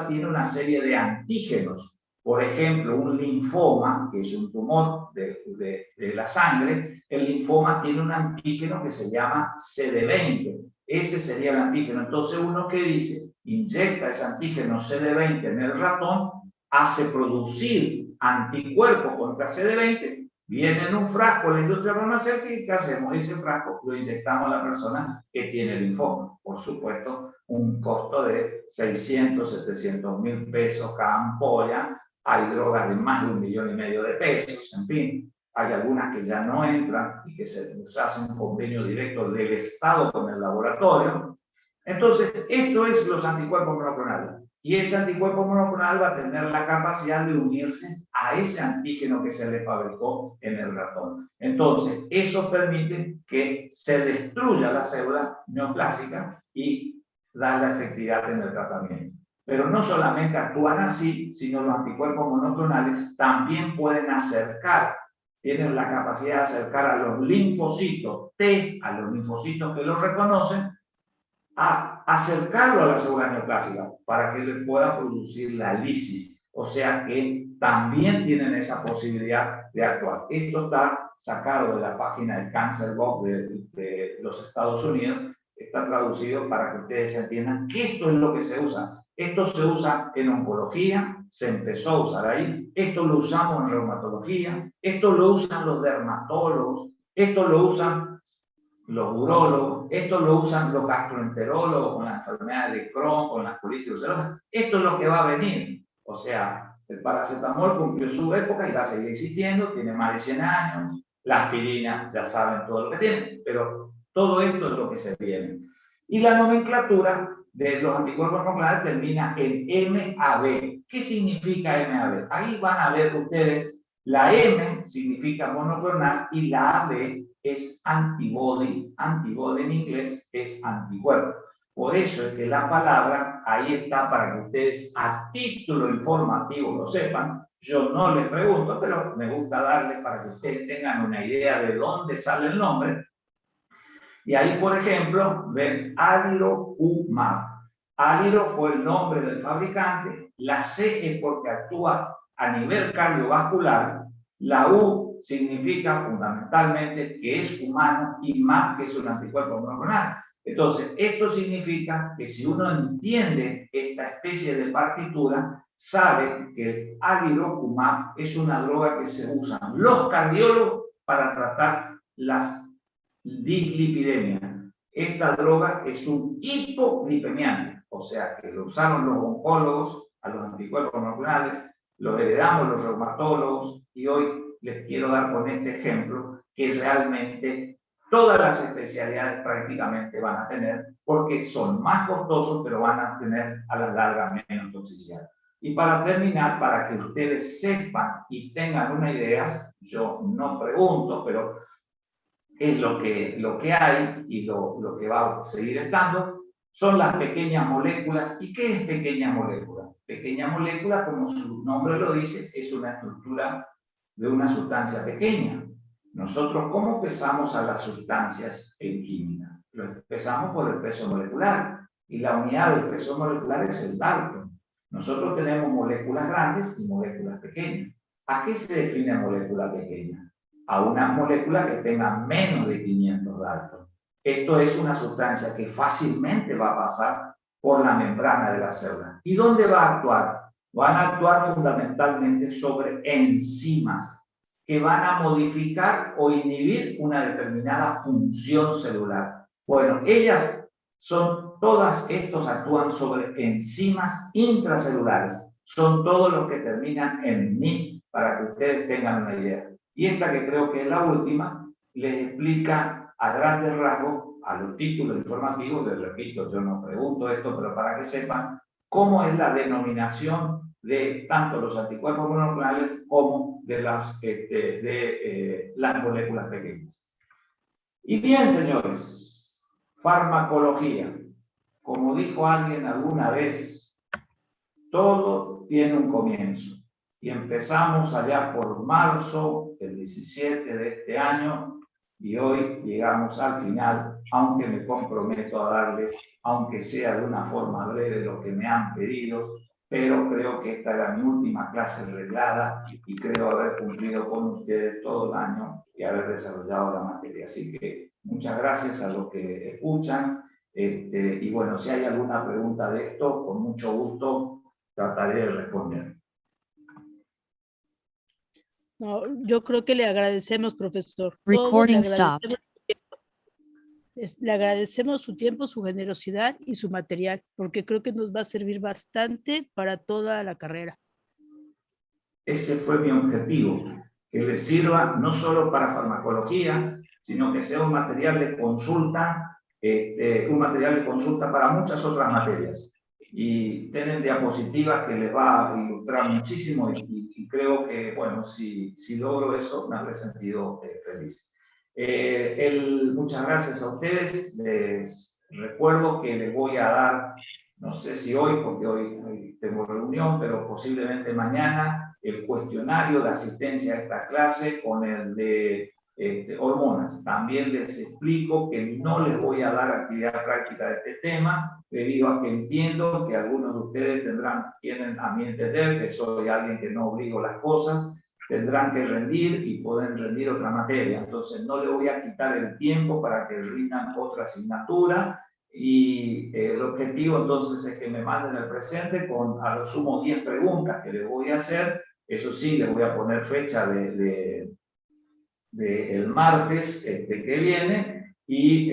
tiene una serie de antígenos. Por ejemplo, un linfoma, que es un tumor de la sangre, el linfoma tiene un antígeno que se llama CD20. Ese sería el antígeno. Entonces, uno que dice, inyecta ese antígeno CD20 en el ratón, hace producir anticuerpos contra CD20, viene en un frasco la industria farmacéutica y ¿qué hacemos? Ese frasco lo inyectamos a la persona que tiene linfoma. Por supuesto, un costo de 600, 700 mil pesos cada ampolla. Hay drogas de más de 1,5 millones de pesos, en fin. Hay algunas que ya no entran y que se hacen un convenio directo del Estado con el laboratorio. Entonces, esto es los anticuerpos monoclonales. Y ese anticuerpo monoclonal va a tener la capacidad de unirse a ese antígeno que se le fabricó en el ratón. Entonces, eso permite que se destruya la célula neoplásica y da la efectividad en el tratamiento. Pero no solamente actúan así, sino los anticuerpos monoclonales también pueden acercar, tienen la capacidad de acercar a los linfocitos T, a los linfocitos que los reconocen, a acercarlo a la célula neoplásica para que le pueda producir la lisis. O sea que también tienen esa posibilidad de actuar. Esto está sacado de la página del CancerGov de los Estados Unidos. Está traducido para que ustedes entiendan que esto es lo que se usa. Esto se usa en oncología, se empezó a usar ahí. Esto lo usamos en reumatología. Esto lo usan los dermatólogos. Esto lo usan los urólogos, esto lo usan los gastroenterólogos con la enfermedad de Crohn, con la colitis ulcerosa. Esto es lo que va a venir. O sea, el paracetamol cumplió su época y va a seguir existiendo, tiene más de 100 años. La aspirina, ya saben todo lo que tiene, pero todo esto es lo que se viene. Y la nomenclatura de los anticuerpos monoclonales termina en MAB. ¿Qué significa MAB? Ahí van a ver ustedes, la M significa monoclonal y la AB es antibody. Antibody en inglés es anticuerpo. Por eso es que la palabra ahí está para que ustedes a título informativo lo sepan. Yo no les pregunto, pero me gusta darles para que ustedes tengan una idea de dónde sale el nombre. Y ahí, por ejemplo, ven Alirocumab. Aliro fue el nombre del fabricante. La C es porque actúa a nivel cardiovascular. La U significa fundamentalmente que es humano y MAB, que es un anticuerpo monoclonal. Entonces, esto significa que si uno entiende esta especie de partitura, sabe que el Alirocumab es una droga que se usan los cardiólogos para tratar las dislipidemia. Esta droga es un hipoglipemiante, o sea que lo usaron los oncólogos a los anticuerpos monoclonales, lo heredamos los reumatólogos y hoy les quiero dar con este ejemplo que realmente todas las especialidades prácticamente van a tener porque son más costosos, pero van a tener a la larga menos toxicidad. Y para terminar, para que ustedes sepan y tengan una idea, yo no pregunto, pero es lo que hay y lo que va a seguir estando, son las pequeñas moléculas. ¿Y qué es pequeña molécula? Pequeña molécula, como su nombre lo dice, es una estructura de una sustancia pequeña. Nosotros, ¿cómo pesamos a las sustancias en química? Lo pesamos por el peso molecular, y la unidad del peso molecular es el Dalton. Nosotros tenemos moléculas grandes y moléculas pequeñas. ¿A qué se define molécula pequeña? A una molécula que tenga menos de 500 Dalton. Esto es una sustancia que fácilmente va a pasar por la membrana de la célula. ¿Y dónde va a actuar? Van a actuar fundamentalmente sobre enzimas que van a modificar o inhibir una determinada función celular. Bueno, ellas son, todas estos actúan sobre enzimas intracelulares. Son todos los que terminan en NI, para que ustedes tengan una idea. Y esta, que creo que es la última, les explica a grandes rasgos, a los títulos informativos. Les repito, yo no pregunto esto, pero para que sepan cómo es la denominación de tanto los anticuerpos monoclonales como de las moléculas pequeñas. Y bien, señores, farmacología. Como dijo alguien alguna vez, todo tiene un comienzo. Y empezamos allá por marzo del 17 de este año y hoy llegamos al final, aunque me comprometo a darles, aunque sea de una forma breve, lo que me han pedido, pero creo que esta era mi última clase reglada y creo haber cumplido con ustedes todo el año y haber desarrollado la materia. Así que muchas gracias a los que escuchan. Y bueno, si hay alguna pregunta de esto, con mucho gusto trataré de responder. No, yo creo que le agradecemos, profesor. Todos Recording le stopped. le agradecemos su tiempo, su generosidad y su material, porque creo que nos va a servir bastante para toda la carrera. Ese fue mi objetivo, que le sirva no solo para farmacología, sino que sea un material de consulta, para muchas otras materias. Y tienen diapositivas que les va a ilustrar muchísimo y creo que, bueno, si logro eso, me habré sentido feliz. Muchas gracias a ustedes. Les recuerdo que les voy a dar, no sé si hoy, porque hoy tengo reunión, pero posiblemente mañana, el cuestionario de asistencia a esta clase con el de hormonas. También les explico que no les voy a dar actividad práctica de este tema, debido a que entiendo que algunos de ustedes tienen a mi entender que soy alguien que no obligo las cosas, tendrán que rendir y pueden rendir otra materia. Entonces no le voy a quitar el tiempo para que rindan otra asignatura y el objetivo entonces es que me manden el presente con a lo sumo 10 preguntas que les voy a hacer. Eso sí, les voy a poner fecha de el martes que viene y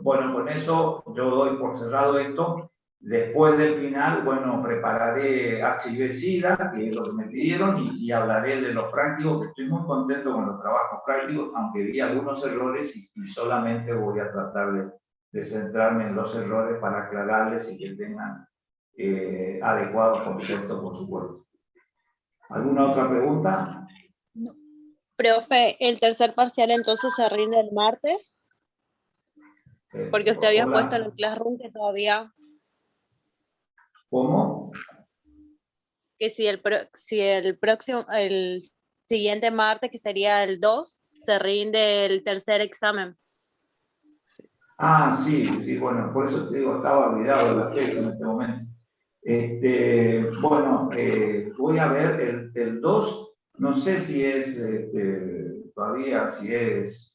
bueno, con eso yo doy por cerrado esto. Después del final, bueno, prepararé HIV-Sida, que es lo que me pidieron, y hablaré de los prácticos, que estoy muy contento con los trabajos prácticos, aunque vi algunos errores y solamente voy a tratar de centrarme en los errores para aclararles y que tengan adecuados conceptos, por supuesto. ¿Alguna otra pregunta? Profe, ¿el tercer parcial entonces se rinde el martes? Porque usted había puesto en el Classroom que todavía... ¿Cómo? Que si el siguiente martes, que sería el 2, se rinde el tercer examen. Ah, sí, bueno, por eso te digo, estaba olvidado de la fecha en este momento. Bueno, voy a ver el 2, no sé si es todavía,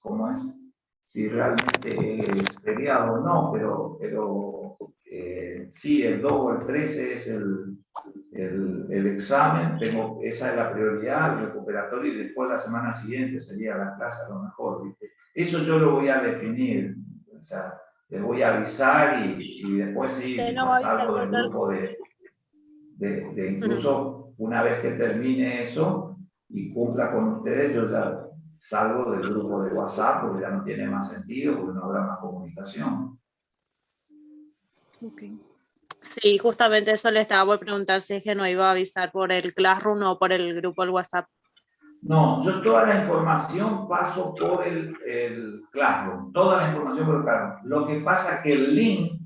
¿cómo es? Si realmente es feriado o no, pero sí, el 2 o el 13 es el examen, esa es la prioridad, el recuperatorio, y después la semana siguiente sería la clase a lo mejor, ¿viste? Eso yo lo voy a definir, o sea, les voy a avisar y después sí, salgo del grupo de incluso una vez que termine eso y cumpla con ustedes, yo ya salgo del grupo de WhatsApp porque ya no tiene más sentido, porque no habrá más comunicación. Okay. Sí, justamente eso le estaba por preguntar si es que no iba a avisar por el Classroom o por el grupo del WhatsApp. No, yo toda la información paso por el Classroom, toda la información por el Classroom. Lo que pasa es que el link,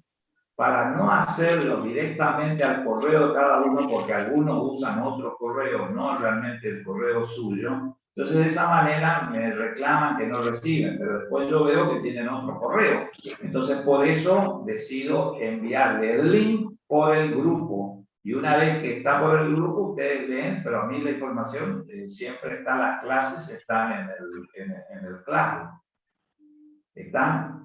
para no hacerlo directamente al correo de cada uno, porque algunos usan otro correo, no realmente el correo suyo, entonces de esa manera me reclaman que no reciben, pero después yo veo que tienen otro correo. Entonces por eso decido enviarle el link por el grupo. Y una vez que está por el grupo, ustedes leen, pero a mí la información siempre está, las clases están en el Classroom. Están.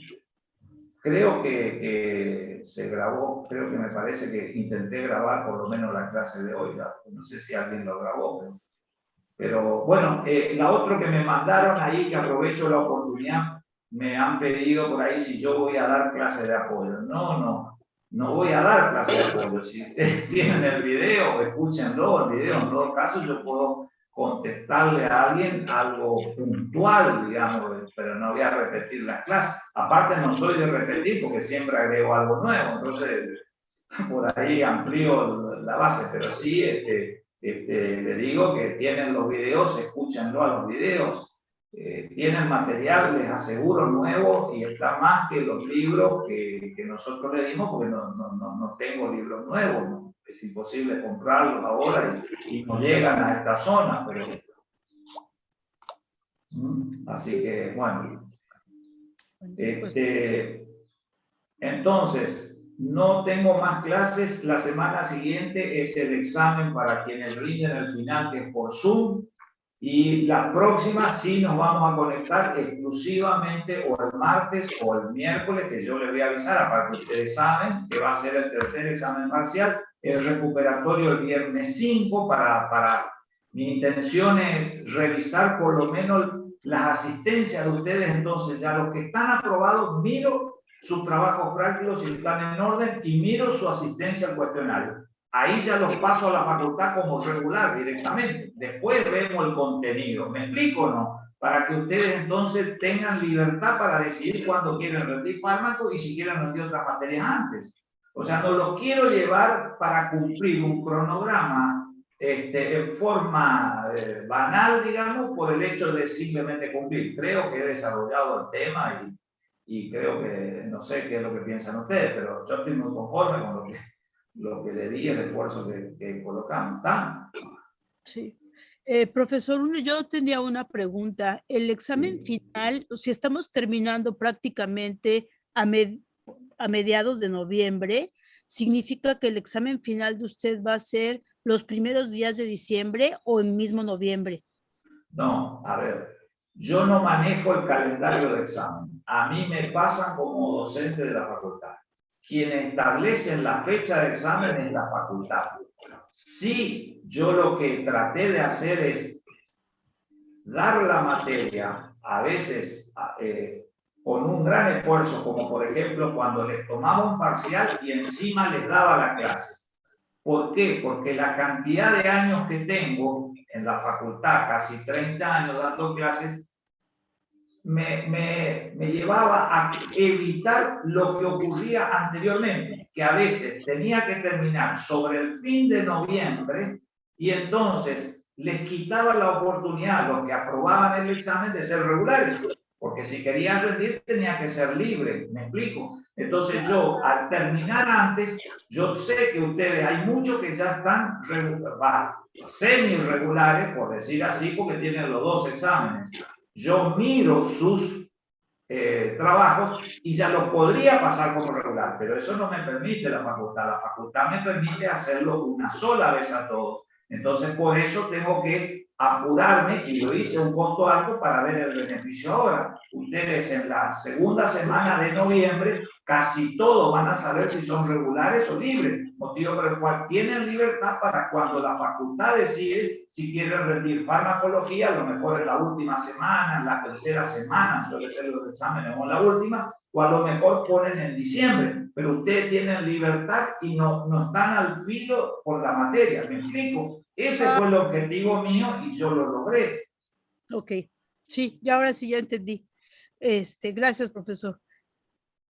Creo que se grabó, creo que me parece que intenté grabar por lo menos la clase de hoy. No sé si alguien lo grabó, pero bueno, la otra que me mandaron ahí, que aprovecho la oportunidad, me han pedido por ahí si yo voy a dar clase de apoyo. No voy a dar clase de apoyo. Si ustedes tienen el video, escúchenlo, el video. En todo caso, yo puedo contestarle a alguien algo puntual, digamos, pero no voy a repetir la clase. Aparte, no soy de repetir porque siempre agrego algo nuevo, entonces por ahí amplío la base, pero sí le digo que tienen los videos, escúchenlo a los videos. Tienen material, les aseguro, nuevo, y está más que los libros que nosotros le dimos, porque no tengo libros nuevos, ¿no? Es imposible comprarlos ahora y no llegan a esta zona, pero así que bueno. Entonces, no tengo más clases. La semana siguiente es el examen para quienes rinden al final, que es por Zoom. Y la próxima sí nos vamos a conectar exclusivamente o el martes o el miércoles, que yo les voy a avisar, aparte ustedes saben que va a ser el tercer examen parcial, el recuperatorio el viernes 5 mi intención es revisar por lo menos las asistencias de ustedes. Entonces ya los que están aprobados, miro sus trabajos prácticos si están en orden y miro su asistencia al cuestionario. Ahí ya los paso a la facultad como regular directamente. Después vemos el contenido. ¿Me explico o no? Para que ustedes entonces tengan libertad para decidir cuándo quieren rendir fármaco y si quieren rendir otras materias antes. O sea, no los quiero llevar para cumplir un cronograma en forma banal, digamos, por el hecho de simplemente cumplir. Creo que he desarrollado el tema y creo que, no sé qué es lo que piensan ustedes, pero yo estoy muy conforme con lo que le di, el esfuerzo que colocamos. ¿Está? Sí. Profesor, yo tenía una pregunta. El examen final, si estamos terminando prácticamente a mediados de noviembre, ¿significa que el examen final de usted va a ser los primeros días de diciembre o en mismo noviembre? No, a ver, yo no manejo el calendario de examen. A mí me pasan como docente de la facultad. Quien establece la fecha de examen es la facultad. Sí, yo lo que traté de hacer es dar la materia, a veces con un gran esfuerzo, como por ejemplo cuando les tomaba un parcial y encima les daba la clase. ¿Por qué? Porque la cantidad de años que tengo en la facultad, casi 30 años dando clases, me llevaba a evitar lo que ocurría anteriormente, que a veces tenía que terminar sobre el fin de noviembre y entonces les quitaba la oportunidad a los que aprobaban el examen de ser regulares, porque si querían rendir tenía que ser libre, ¿me explico? Entonces yo, al terminar antes, yo sé que ustedes, hay muchos que ya están semi-regulares, por decir así, porque tienen los dos exámenes. Yo miro sus trabajos y ya los podría pasar como regular, pero eso no me permite la facultad. La facultad me permite hacerlo una sola vez a todos. Entonces, por eso tengo que apurarme y lo hice un costo alto para ver el beneficio ahora. Ustedes en la segunda semana de noviembre casi todos van a saber si son regulares o libres, motivo por el cual tienen libertad para cuando la facultad decide si quieren rendir farmacología, a lo mejor en la última semana, en la tercera semana, suele ser los exámenes o en la última, o a lo mejor ponen en diciembre, pero ustedes tienen libertad y no están al filo por la materia, ¿me explico? Ese fue el objetivo mío y yo lo logré. Ok, sí, y ahora sí ya entendí. Gracias, profesor.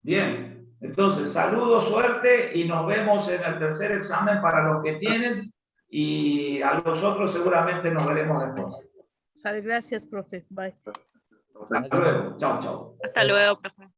Bien, entonces saludo, suerte y nos vemos en el tercer examen para los que tienen y a los otros seguramente nos veremos después. Sale, gracias, profe. Bye. Hasta luego. Chao, chao. Hasta luego, profe.